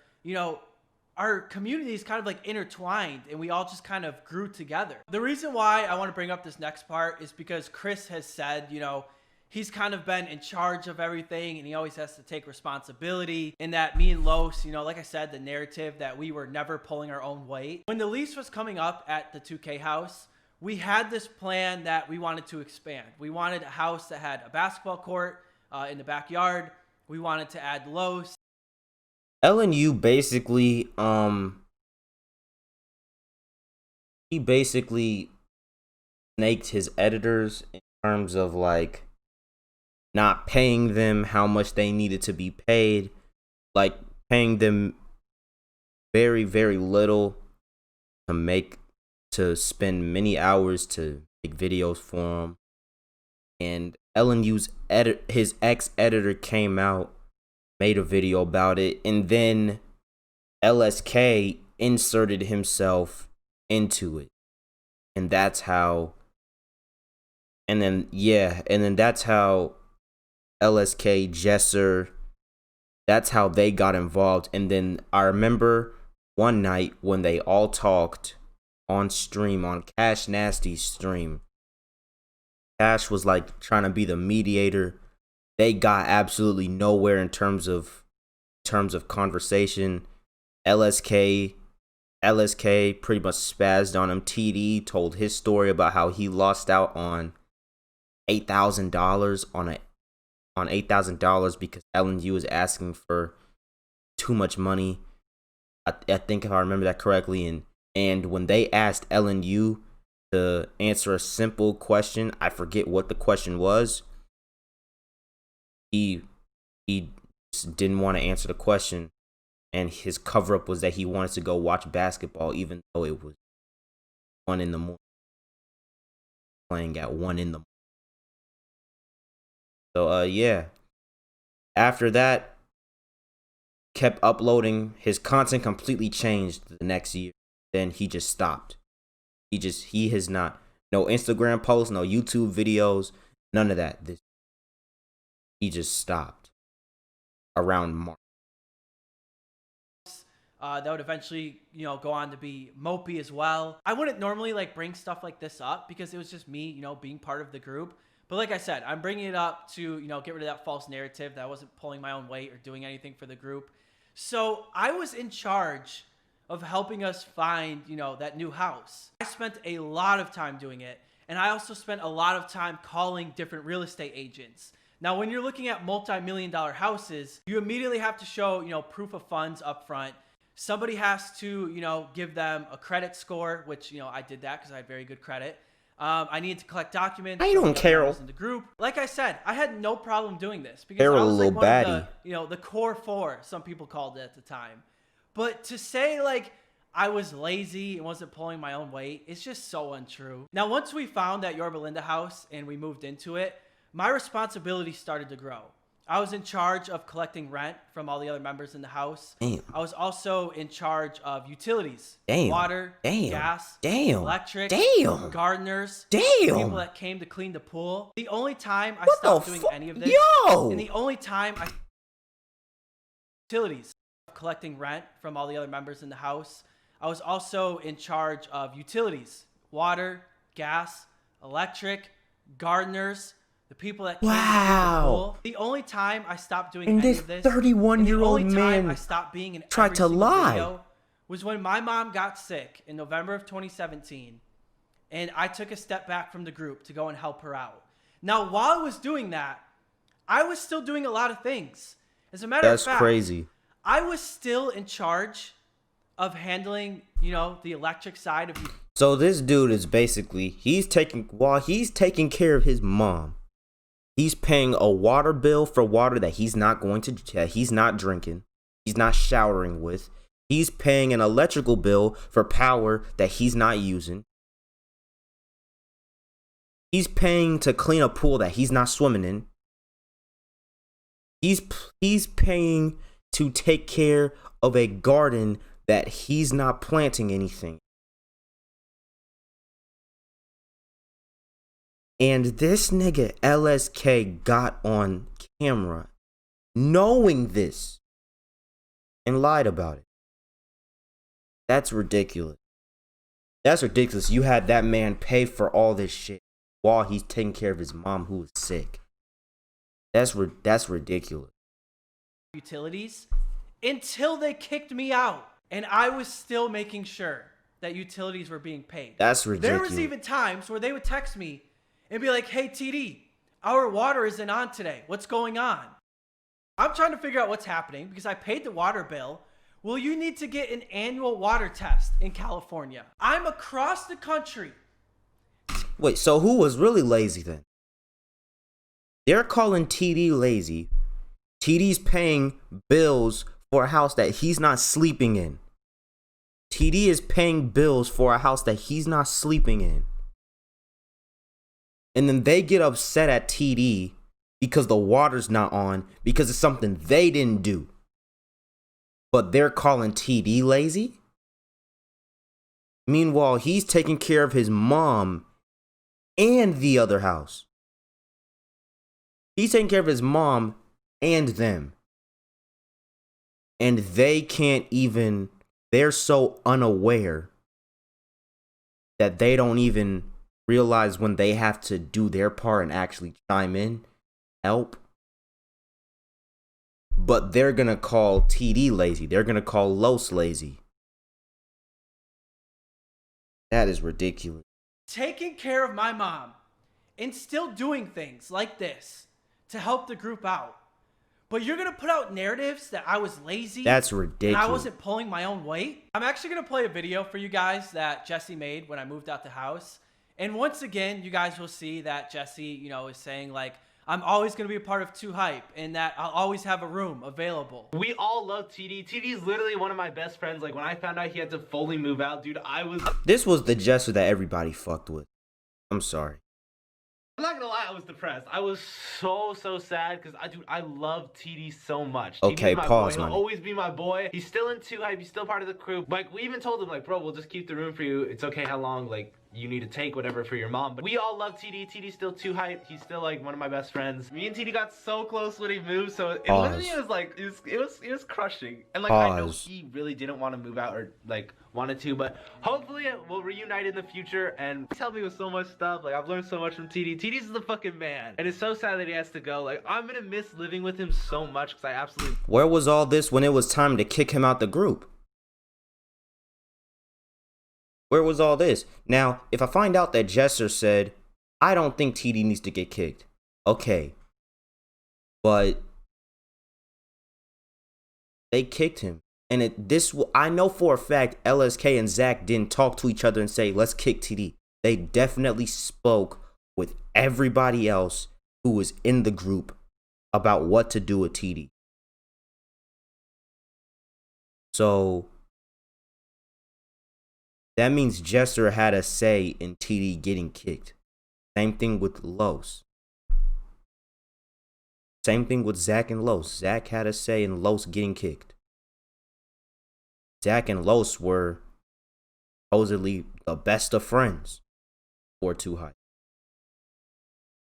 our community is kind of like intertwined, and we all just kind of grew together. The reason why I want to bring up this next part is because Chris has said, he's kind of been in charge of everything, and he always has to take responsibility. And that me and Los, like I said, the narrative that we were never pulling our own weight. When the lease was coming up at the 2K house, we had this plan that we wanted to expand. We wanted a house that had a basketball court in the backyard. We wanted to add Los. LNU basically he basically snaked his editors in terms of like not paying them how much they needed to be paid, like paying them very, very little to spend many hours to make videos for him. And LNU's his ex-editor came out, made a video about it, and then LSK inserted himself into it. And that's how that's how LSK, Jesser, that's how they got involved. And then I remember one night when they all talked on stream, on Cash Nasty's stream. Cash was like trying to be the mediator. They got absolutely nowhere in terms of conversation. LSK pretty much spazzed on him. TD told his story about how he lost out on $8,000 on $8,000 because LNU was asking for too much money. I think if I remember that correctly, and when they asked LNU to answer a simple question, I forget what the question was. He just didn't want to answer the question, and his cover up was that he wanted to go watch basketball, even though it was 1 a.m. playing at 1 a.m. So yeah. After that, kept uploading. His content completely changed the next year. Then he just stopped. He has not, no Instagram posts, no YouTube videos, none of that. He just stopped around March. That would eventually, go on to be Mopey as well. I wouldn't normally bring stuff like this up because it was just me, being part of the group. But like I said, I'm bringing it up to, get rid of that false narrative that I wasn't pulling my own weight or doing anything for the group. So I was in charge of helping us find, that new house. I spent a lot of time doing it. And I also spent a lot of time calling different real estate agents. Now, when you're looking at multi-million-dollar houses, you immediately have to show, proof of funds up front. Somebody has to, give them a credit score, which, I did that because I had very good credit. I needed to collect documents. I don't care. In the group. Like I said, I had no problem doing this because Carol, I was little one baddie. of the core 4, some people called it at the time. But to say I was lazy and wasn't pulling my own weight, it's just so untrue. Now, once we found that Yorba Linda house and we moved into it, my responsibility started to grow. I was in charge of collecting rent from all the other members in the house. Damn. I was also in charge of utilities. Damn. Water, Damn. gas, Damn. electric, Damn. gardeners, Damn. people that came to clean the pool. The only time I What stopped the doing fuck? any of this, Yo! and the only time I utilities, collecting rent from all the other members in the house. I was also in charge of utilities, water, gas, electric, gardeners, the people that came to clean the pool. The only time I stopped doing any of this, 31-year-old and the only time man I stopped being in tried every to single lie. video was when my mom got sick in November of 2017, and I took a step back from the group to go and help her out. Now, while I was doing that, I was still doing a lot of things. As a matter of fact, That's crazy. I was still in charge of handling, the electric side of you. So this dude is basically, while he's taking care of his mom, he's paying a water bill for water that he's not drinking, he's not showering with. He's paying an electrical bill for power that he's not using. He's paying to clean a pool that he's not swimming in. He's paying to take care of a garden that he's not planting anything. And this nigga LSK got on camera knowing this and lied about it. That's ridiculous. That's ridiculous. You had that man pay for all this shit while he's taking care of his mom who was sick. That's ridiculous. Utilities until they kicked me out, and I was still making sure that utilities were being paid. That's ridiculous. There was even times where they would text me and be like, "Hey TD, our water isn't on today. What's going on?" I'm trying to figure out what's happening because I paid the water bill. Well, you need to get an annual water test in California. I'm across the country. Wait, so who was really lazy then? They're calling TD lazy. TD's paying bills for a house that he's not sleeping in. TD is paying bills for a house that he's not sleeping in. And then they get upset at TD because the water's not on, because it's something they didn't do. But they're calling TD lazy? Meanwhile, he's taking care of his mom and the other house. He's taking care of his mom and them. And they can't even, they're so unaware that they don't even realize when they have to do their part and actually chime in, help. But they're gonna call TD lazy. They're gonna call Los lazy. That is ridiculous. Taking care of my mom and still doing things like this to help the group out. But you're going to put out narratives that I was lazy. That's ridiculous. And I wasn't pulling my own weight. I'm actually going to play a video for you guys that Jesse made when I moved out the house. And once again, you guys will see that Jesse, is saying like, I'm always going to be a part of 2Hype and that I'll always have a room available. We all love TD. TD is literally one of my best friends. Like when I found out he had to fully move out, dude, This was the Jester that everybody fucked with. I'm sorry. I'm not gonna lie, I was depressed. I was so sad because I love TD so much. Okay, TD is my pause, boy. man. He'll always be my boy. He's still in 2Hype. He's still part of the crew. Like we even told him, like, bro, we'll just keep the room for you. It's okay how long like you need to take whatever for your mom. But we all love TD. TD's still 2Hype. He's still like one of my best friends. Me and TD got so close when he moved, so it literally was like it was crushing. And like I know he really didn't want to move out or like wanted to, but hopefully we'll reunite in the future. And he's helped me with so much stuff. Like I've learned so much from TD. TD's the fucking man, and it's so sad that he has to go. Like I'm gonna miss living with him so much because I absolutely. Where was all this when it was time to kick him out the group? Where was all this? Now, if I find out that Jester said, I don't think TD needs to get kicked. Okay. But they kicked him. And I know for a fact LSK and Zach didn't talk to each other and say, let's kick TD. They definitely spoke with everybody else who was in the group about what to do with TD. So that means Jester had a say in TD getting kicked. Same thing with Los. Same thing with Zach and Los. Zach had a say in Los getting kicked. Zach and Los were supposedly the best of friends for 2Hype.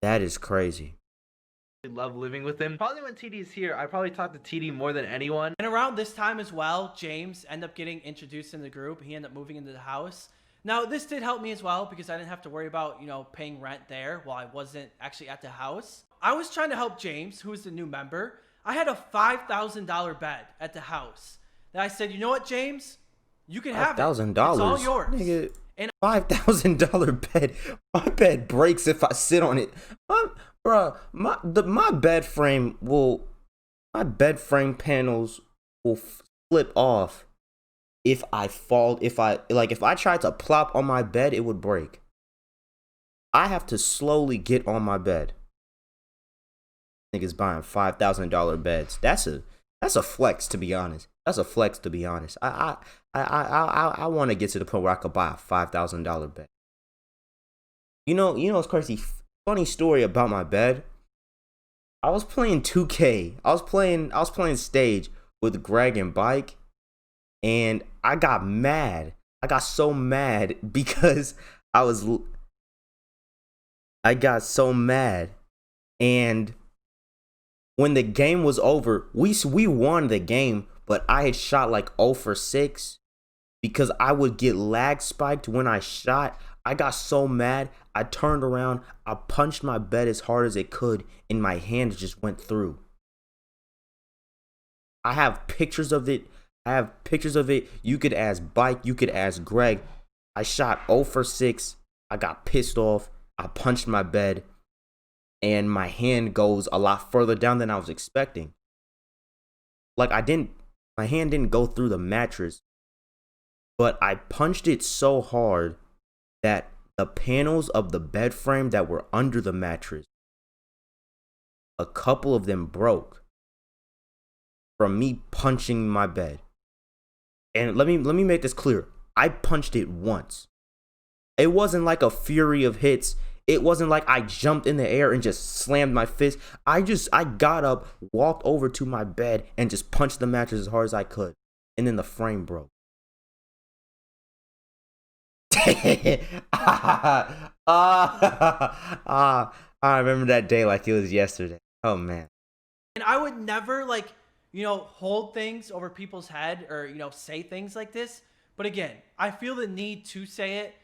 That is crazy. Love living with him. Probably when TD's here, I probably talk to TD more than anyone. And around this time as well, James ended up getting introduced in the group. He ended up moving into the house. Now, this did help me as well because I didn't have to worry about, paying rent there while I wasn't actually at the house. I was trying to help James, who is the new member. I had a $5,000 bed at the house. And I said, you know what, James? You can have it. $5,000? It's all yours. Nigga, $5,000 bed. My bed breaks if I sit on it. My bed frame panels will flip off if I fall. If I tried to plop on my bed, it would break. I have to slowly get on my bed. Niggas buying $5,000 beds. That's a flex, to be honest. That's a flex, to be honest. I want to get to the point where I could buy a $5,000 bed. You know what's crazy? Funny story about my bed. I was playing 2K. I was playing stage with Greg and Bike, and I got mad. I got so mad because I got so mad, and when the game was over, we won the game, but I had shot like 0 for 6 because I would get lag spiked when I shot. I got so mad, I turned around, I punched my bed as hard as it could, and my hand just went through. I have pictures of it. You could ask Bike, you could ask Greg. I shot 0 for 6. I got pissed off. I punched my bed, and my hand goes a lot further down than I was expecting. Like, I didn't My hand didn't go through the mattress, but I punched it so hard that the panels of the bed frame that were under the mattress, a couple of them broke from me punching my bed. And let me make this clear. I punched it once. It wasn't like a fury of hits. It wasn't like I jumped in the air and just slammed my fist. I got up, walked over to my bed, and just punched the mattress as hard as I could. And then the frame broke. I remember that day like it was yesterday. Oh, man. And I would never, like, you know, hold things over people's head or, you know, say things like this. But again, I feel the need to say it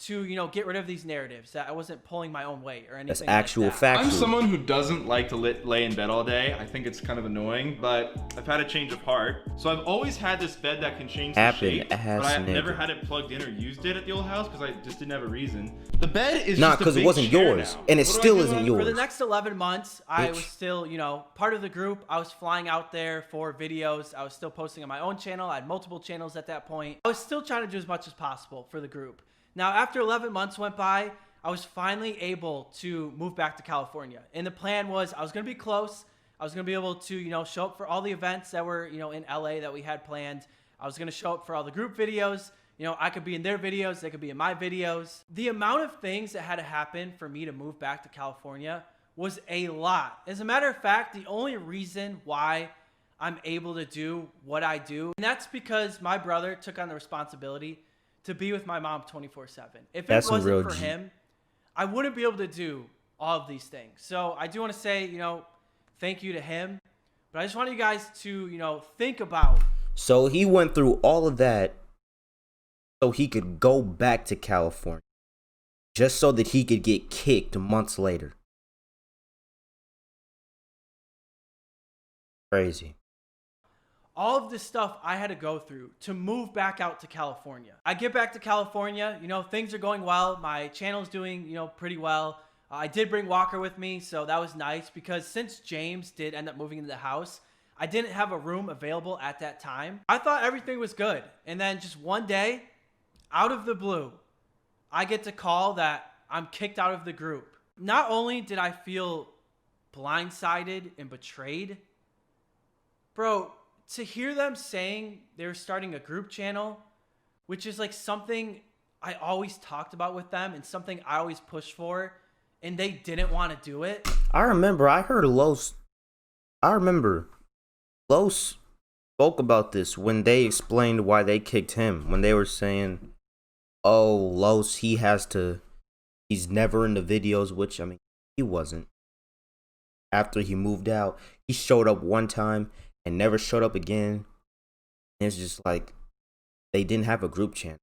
to, you know, get rid of these narratives that I wasn't pulling my own weight or anything. That's actual like that. fact. I'm someone who doesn't like to lay in bed all day. I think it's kind of annoying, but I've had a change of heart. So I've always had this bed that can change the shape, but I've never had it plugged in or used it at the old house because I just didn't have a reason. The bed is Nah, just because a it big wasn't chair yours, now. and it What do I still do? isn't yours. For the next 11 months, I Bitch. was still, you know, part of the group. I was flying out there for videos. I was still posting on my own channel. I had multiple channels at that point. I was still trying to do as much as possible for the group. Now, after 11 months went by, I was finally able to move back to California. And the plan was I was going to be close. I was going to be able to, you know, show up for all the events that were, you know, in LA that we had planned. I was going to show up for all the group videos. You know, I could be in their videos. They could be in my videos. The amount of things that had to happen for me to move back to California was a lot. As a matter of fact, the only reason why I'm able to do what I do, and that's because my brother took on the responsibility to be with my mom 24/7. If That's it some real wasn't for G. him, I wouldn't be able to do all of these things. So I do want to say, you know, thank you to him. But I just want you guys to, you know, think about. So he went through all of that so he could go back to California, just so that he could get kicked months later. Crazy. All of this stuff I had to go through to move back out to California. I get back to California, you know, things are going well. My channel's doing, you know, pretty well. I did bring Walker with me, so that was nice because since James did end up moving into the house, I didn't have a room available at that time. I thought everything was good. And then just one day, out of the blue, I get to call that I'm kicked out of the group. Not only did I feel blindsided and betrayed, bro, to hear them saying they were starting a group channel, which is like something I always talked about with them and something I always pushed for, and they didn't want to do it. I remember Los spoke about this when they explained why they kicked him. When they were saying, oh, Los, he's never in the videos, which, I mean, he wasn't. After he moved out, he showed up one time and never showed up again. And it's just like, they didn't have a group channel.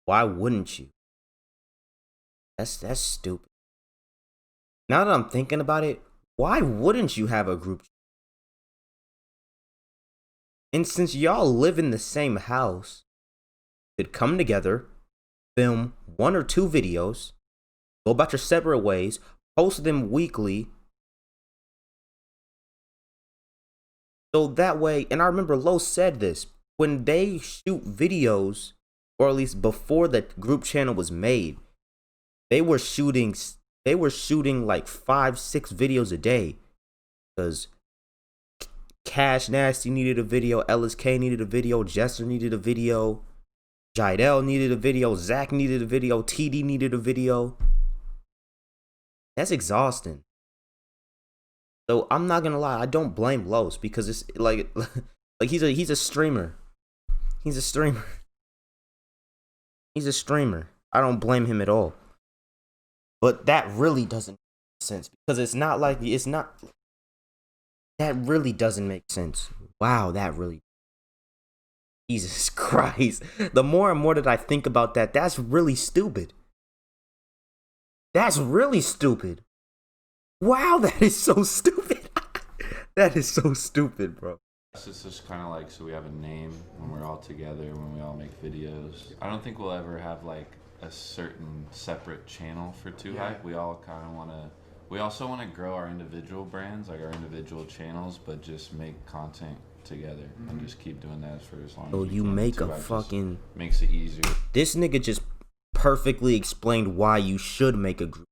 Why wouldn't you? That's stupid. Now that I'm thinking about it, why wouldn't you have a group channel? And since y'all live in the same house, you could come together, film 1 or 2 videos, go about your separate ways, post them weekly. So that way, and I remember Los said this, when they shoot videos, or at least before the group channel was made, they were shooting like 5-6 videos a day. Because Cash Nasty needed a video, Ellis K needed a video, Jester needed a video, Jidel needed a video, Zach needed a video, TD needed a video. That's exhausting. So I'm not gonna lie, I don't blame Los because it's like he's a streamer. He's a streamer. He's a streamer. I don't blame him at all. But that really doesn't make sense because that really doesn't make sense. Wow, that really. Jesus Christ. The more and more that I think about that, that's really stupid. That's really stupid. Wow, that is so stupid. That is so stupid, bro. It's just kind of like so we have a name when we're all together, when we all make videos. I don't think we'll ever have like a certain separate channel for Too Hype. We all kind of want to We also want to grow our individual brands, like our individual channels, but just make content together and just keep doing that for as long as So we you can. make a 2X just fucking... makes it easier. This nigga just perfectly explained why you should make a group.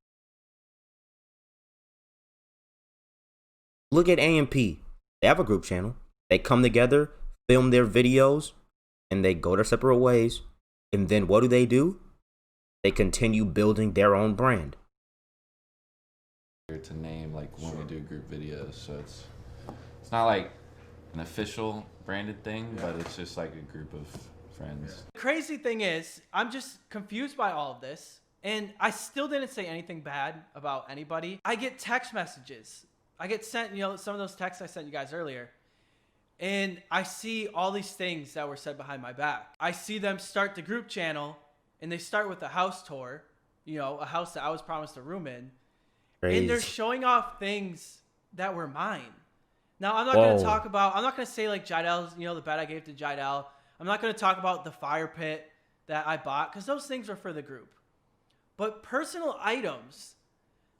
Look at AMP. They have a group channel. They come together, film their videos, and they go their separate ways. And then what do? They continue building their own brand. To name like when we do group videos, so it's not like an official branded thing, but it's just like a group of friends. The crazy thing is, I'm just confused by all of this, and I still didn't say anything bad about anybody. I get text messages. I get sent, some of those texts I sent you guys earlier, and I see all these things that were said behind my back. I see them start the group channel, and they start with a house tour, a house that I was promised a room in. Crazy. And they're showing off things that were mine. Now, I'm not going to say like Jidal's, the bed I gave to Jidal. I'm not going to talk about the fire pit that I bought because those things were for the group. But personal items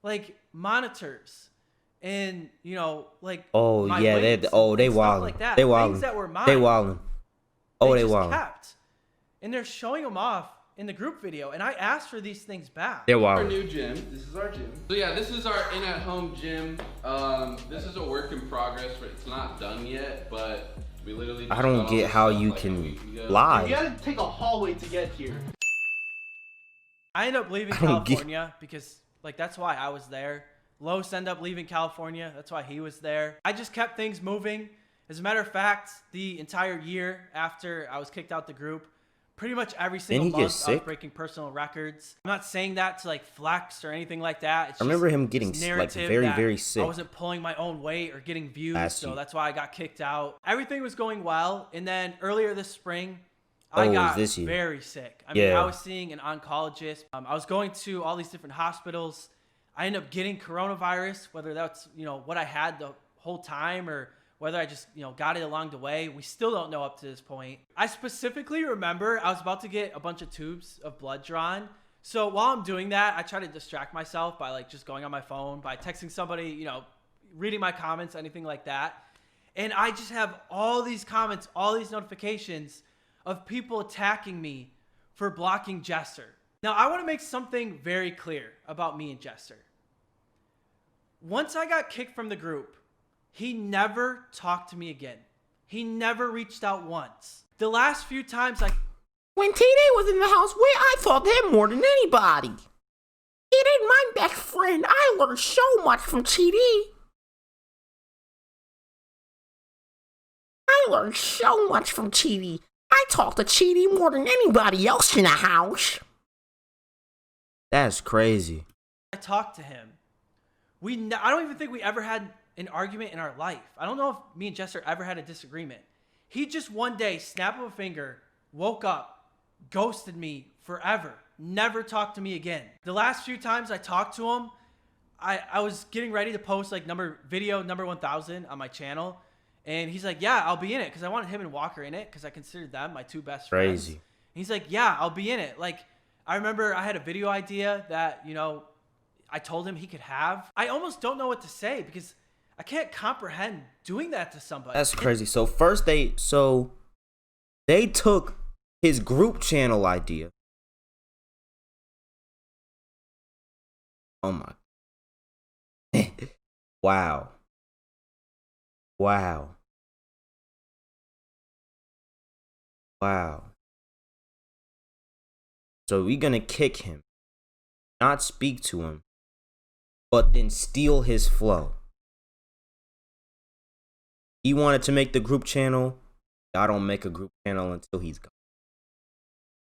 like monitors and, like. Oh, yeah. They wildin'. like that, they wildin'. Things that were mine. They wildin'. Oh, they just wildin'. kept. And they're showing them off in the group video, and I asked for these things back. They're Our wildin'. new gym. This is our gym. So yeah, this is our in-at-home gym. This is a work in progress. It's not done yet, but we literally. I don't get how you can lie. You gotta take a hallway to get here. I ended up leaving California because, that's why I was there. Los ended up leaving California. That's why he was there. I just kept things moving. As a matter of fact, the entire year after I was kicked out the group, pretty much every single month I was breaking personal records. I'm not saying that to flex or anything like that. It's I remember him getting very, very sick. I wasn't pulling my own weight or getting views, so that's why I got kicked out. Everything was going well, and then earlier this spring, I got very sick. I mean, I was seeing an oncologist. I was going to all these different hospitals. I ended up getting coronavirus, whether that's what I had the whole time or whether I just, got it along the way. We still don't know up to this point. I specifically remember I was about to get a bunch of tubes of blood drawn. So while I'm doing that, I try to distract myself by just going on my phone, by texting somebody, reading my comments, anything like that. And I just have all these comments, all these notifications of people attacking me for blocking Jester. Now, I want to make something very clear about me and Jester. Once I got kicked from the group, he never talked to me again. He never reached out once. The last few times When TD was in the house, I thought him more than anybody. He ain't my best friend. I learned so much from TD. I talked to TD more than anybody else in the house. That's crazy. I talked to him. I don't even think we ever had an argument in our life. I don't know if me and Jester ever had a disagreement. He just one day, snap of a finger, woke up, ghosted me forever, never talked to me again. The last few times I talked to him, I was getting ready to post video number 1000 on my channel, and he's like, yeah, I'll be in it, because I wanted him and Walker in it, because I considered them my two best friends. Crazy. And he's like, yeah, I'll be in it. I remember I had a video idea that, I told him he could have. I almost don't know what to say, because I can't comprehend doing that to somebody. That's crazy. So first they took his group channel idea. Oh my. Wow. So we're gonna kick him, not speak to him, but then steal his flow. He wanted to make the group channel. Y'all don't make a group channel until he's gone.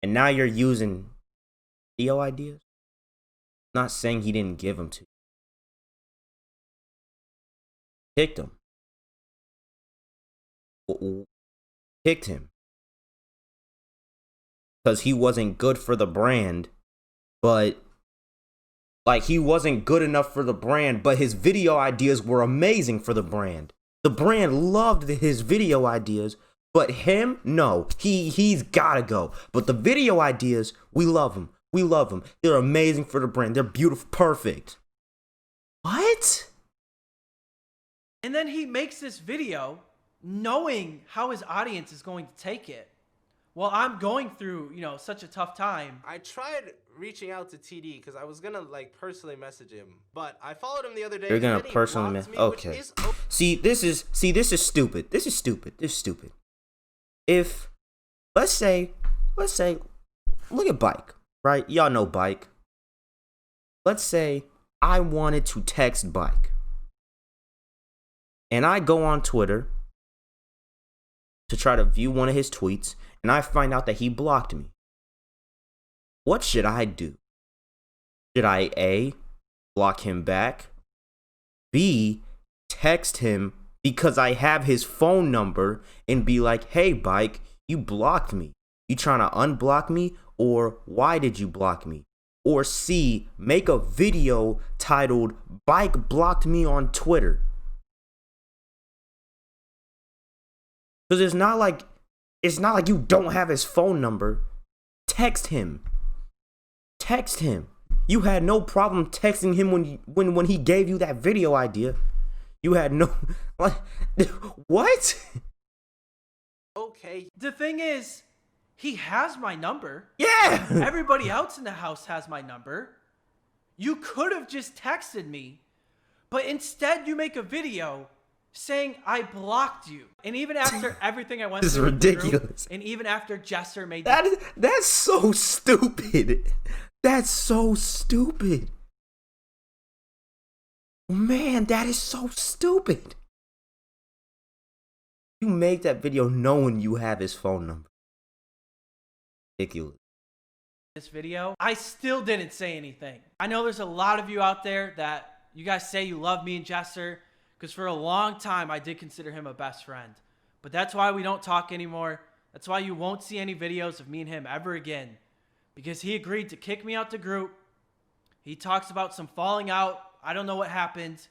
And now you're using video ideas? I'm not saying he didn't give them to you. Kicked him. Kicked him. Because he wasn't good for the brand, but he wasn't good enough for the brand, but his video ideas were amazing for the brand. The brand loved his video ideas, but him, no, he's gotta go. But the video ideas, we love him. They're amazing for the brand. They're beautiful, perfect. What? And then he makes this video knowing how his audience is going to take it. Well, I'm going through, such a tough time. I tried reaching out to TD because I was gonna personally message him, but I followed him the other day. You're gonna personally message? Okay. See, this is stupid. This is stupid. If let's say, look at Bike, right? Y'all know Bike. Let's say I wanted to text Bike, and I go on Twitter to try to view one of his tweets, and I find out that he blocked me. What should I do? Should I A, block him back? B, text him because I have his phone number and be like, hey, Bike, you blocked me. You trying to unblock me? Or why did you block me? Or C, make a video titled, Bike blocked me on Twitter. Because it's not like you don't have his phone number. Text him. Text him. You had no problem texting him when he gave you that video idea. You had no what? Okay. The thing is, he has my number. Yeah. Everybody else in the house has my number. You could have just texted me, but instead you make a video saying I blocked you. And even after everything I went through, this is ridiculous. And even after Jester made that's so stupid. That's so stupid. Man, that is so stupid. You make that video knowing you have his phone number. Ridiculous. This video, I still didn't say anything. I know there's a lot of you out there that you guys say you love me and Jester, because for a long time I did consider him a best friend. But that's why we don't talk anymore. That's why you won't see any videos of me and him ever again. Because he agreed to kick me out the group. He talks about some falling out. I don't know what happened.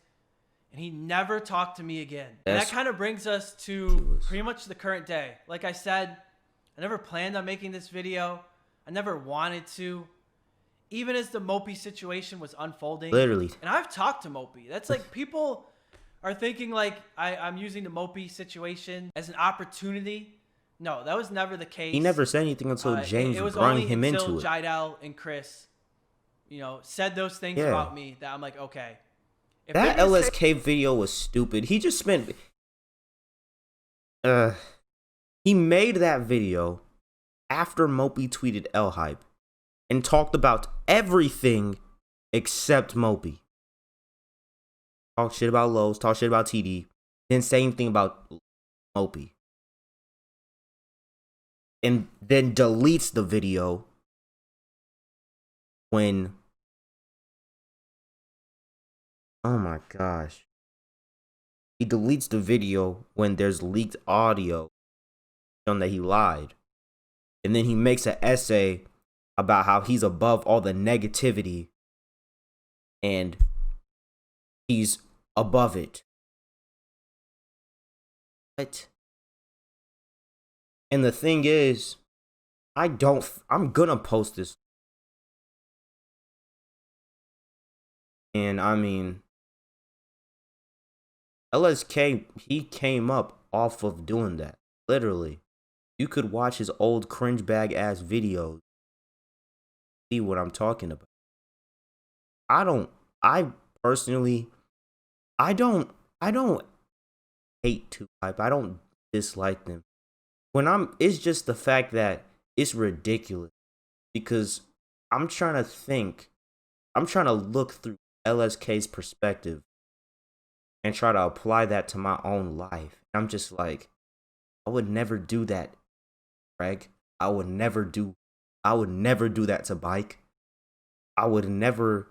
And he never talked to me again. And that kind of brings us to pretty much the current day. Like I said, I never planned on making this video. I never wanted to. Even as the Mopey situation was unfolding. Literally. And I've talked to Mopey. That's like people are thinking like I'm using the Mopey situation as an opportunity. No, that was never the case. He never said anything until James brought him into it. Jidel and Chris, said those things about me that I'm like, okay. If that LSK video was stupid. He just spent... he made that video after Mopey tweeted L-Hype and talked about everything except Mopey. Talk shit about Lowe's, talk shit about TD, didn't say anything about Mopey. And then deletes the video when... Oh my gosh. He deletes the video when there's leaked audio showing that he lied. And then he makes an essay about how he's above all the negativity and he's above it. What? And the thing is, I'm gonna post this. And I mean, LSK, he came up off of doing that. Literally. You could watch his old cringe bag ass videos. See what I'm talking about. I personally don't hate 2Hype. I don't dislike them. It's just the fact that it's ridiculous. Because I'm trying to look through LSK's perspective and try to apply that to my own life. I'm just like, I would never do that, Greg. I would never do that to Bike. I would never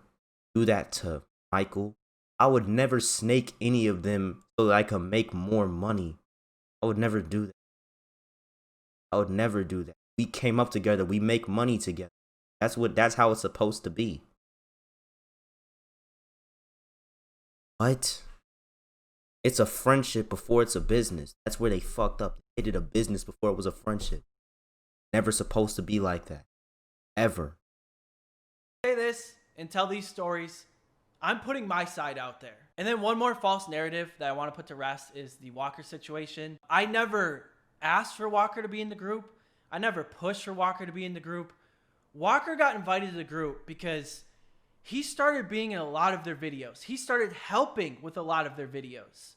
do that to Michael. I would never snake any of them so that I could make more money. I would never do that. I would never do that. We came up together. We make money together. That's how it's supposed to be. What? It's a friendship before it's a business. That's where they fucked up. They did a business before it was a friendship. Never supposed to be like that. Ever. Say this and tell these stories. I'm putting my side out there. And then one more false narrative that I want to put to rest is the Walker situation. I never asked for Walker to be in the group. I never pushed for Walker to be in the group. Walker got invited to the group because he started being in a lot of their videos. He started helping with a lot of their videos.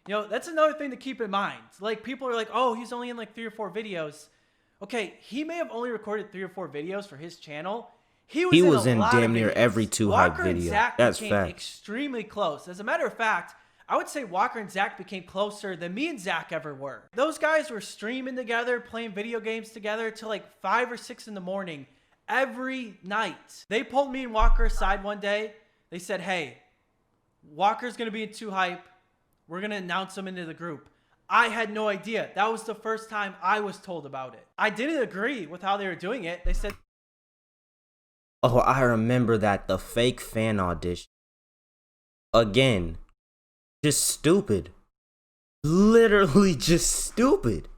You know, that's another thing to keep in mind. Like, people are like, oh, he's only in like 3 or 4 videos. Okay, he may have only recorded 3 or 4 videos for his channel. He was in damn near every 2Hype video. That's fact. Extremely close. As a matter of fact, I would say Walker and Zach became closer than me and Zach ever were. Those guys were streaming together, playing video games together till like 5 or 6 in the morning every night. They pulled me and Walker aside one day. They said, hey, Walker's going to be in 2Hype. We're going to announce him into the group. I had no idea. That was the first time I was told about it. I didn't agree with how they were doing it. They said, oh, I remember that. The fake fan audition. Again, just stupid. Literally just stupid.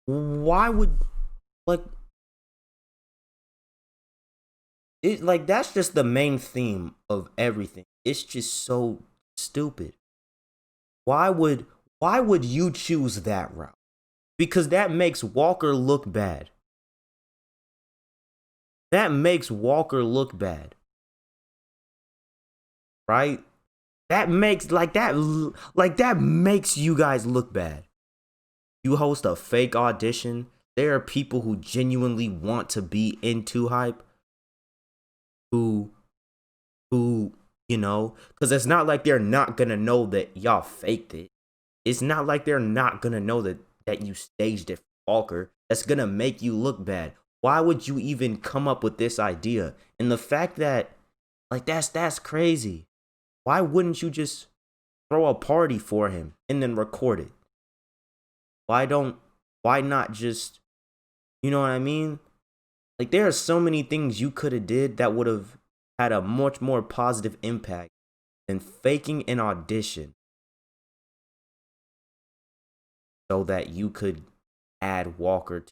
Why would, like, it, like, that's just the main theme of everything. It's just so stupid. Why would you choose that route? Because that makes Walker look bad. That makes Walker look bad. Right? That makes that makes you guys look bad. You host a fake audition. There are people who genuinely want to be in 2Hype who you know, because it's not like they're not gonna know that y'all faked it. It's not like they're not gonna know that you staged it for Walker. That's gonna make you look bad. Why would you even come up with this idea? And the fact that, like, that's crazy. Why wouldn't you just throw a party for him and then record it? Why not just, you know what I mean? Like, there are so many things you could have did that would have had a much more positive impact than faking an audition so that you could add Walker to,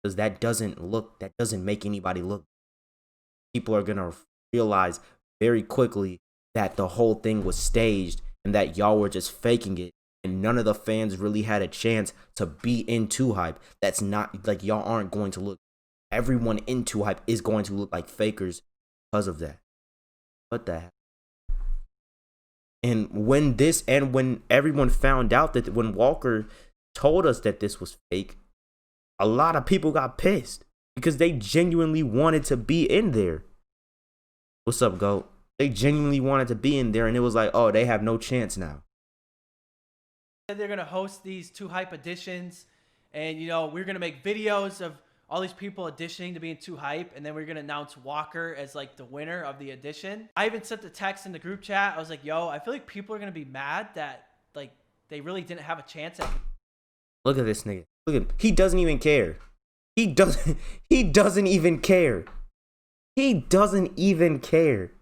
because that doesn't make anybody look. People are gonna realize very quickly that the whole thing was staged and that y'all were just faking it, and none of the fans really had a chance to be in 2Hype. That's not, like, y'all aren't going to look. Everyone in 2Hype is going to look like fakers because of that. What the heck? And when everyone found out that, when Walker told us that this was fake, a lot of people got pissed because they genuinely wanted to be in there. What's up, GOAT? They genuinely wanted to be in there, and it was like, oh, they have no chance now. They're going to host these 2Hype editions, and, you know, we're going to make videos of all these people auditioning to be in 2Hype, and then we're going to announce Walker as, like, the winner of the edition. I even sent the text in the group chat. I was like, yo, I feel like people are going to be mad that, like, they really didn't have a chance at. Look at this nigga. Look at him. He doesn't even care. He doesn't even care. He doesn't even care.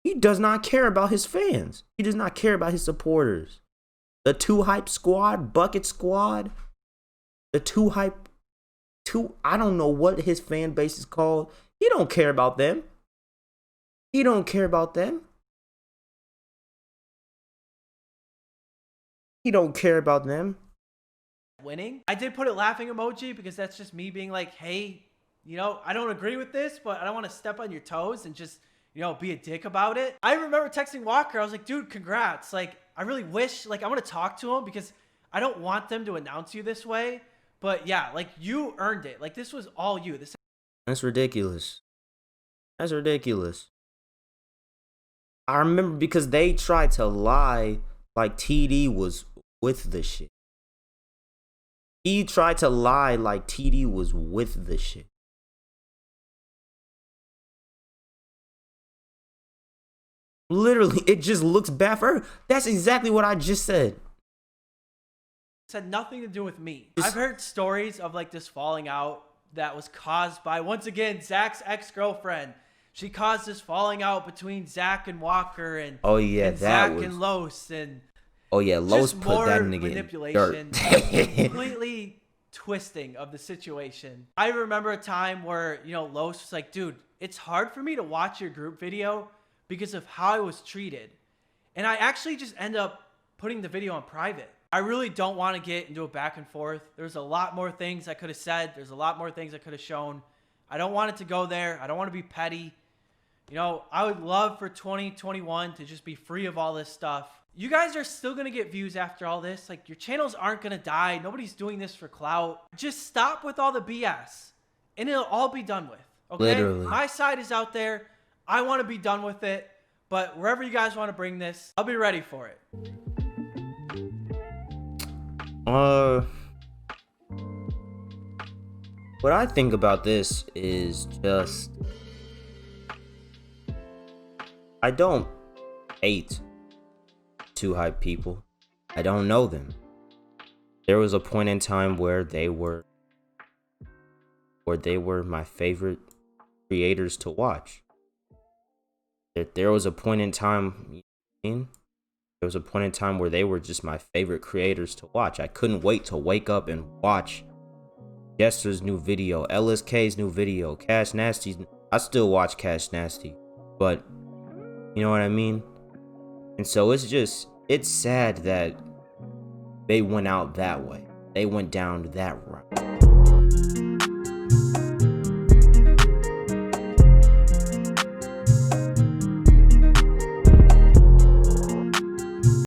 He does not care about his fans. He does not care about his supporters. The 2Hype squad, Bucket Squad, the 2Hype, I don't know what his fan base is called. He don't care about them. He don't care about them. He don't care about them. Winning. I did put a laughing emoji because that's just me being like, hey, you know, I don't agree with this, but I don't want to step on your toes and just, you know, be a dick about it. I remember texting Walker. I was like, dude, congrats. Like, I really wish, like, I want to talk to him because I don't want them to announce you this way. But yeah, like, you earned it. Like, this was all you. That's ridiculous. That's ridiculous. I remember because they tried to lie like TD was with the shit. He tried to lie like TD was with the shit. Literally, it just looks bad for her. That's exactly what I just said. It had nothing to do with me. I've heard stories of, like, this falling out that was caused by, once again, Zach's ex-girlfriend. She caused this falling out between Zach and Walker and, oh, yeah, and Zach and Los, and oh yeah, Los put that nigga manipulation. in dirt. Completely twisting of the situation. I remember a time where, you know, Los was like, dude, it's hard for me to watch your group video because of how I was treated. And I actually just end up putting the video on private. I really don't want to get into a back and forth. There's a lot more things I could have said. There's a lot more things I could have shown. I don't want it to go there. I don't want to be petty. You know, I would love for 2021 to just be free of all this stuff. You guys are still going to get views after all this. Like, your channels aren't going to die. Nobody's doing this for clout. Just stop with all the BS and it'll all be done with. Okay? Literally. My side is out there. I want to be done with it. But wherever you guys want to bring this, I'll be ready for it. What I think about this is just, I don't hate Too Hype people. I don't know them. There was a point in time where they were my favorite creators to watch. There was a point in time, there was a point in time where they were just my favorite creators to watch. I couldn't wait to wake up and watch Jester's new video, LSK's new video, Cash Nasty's. I still watch Cash Nasty, but you know what I mean? And so it's sad that they went out that way. They went down that route.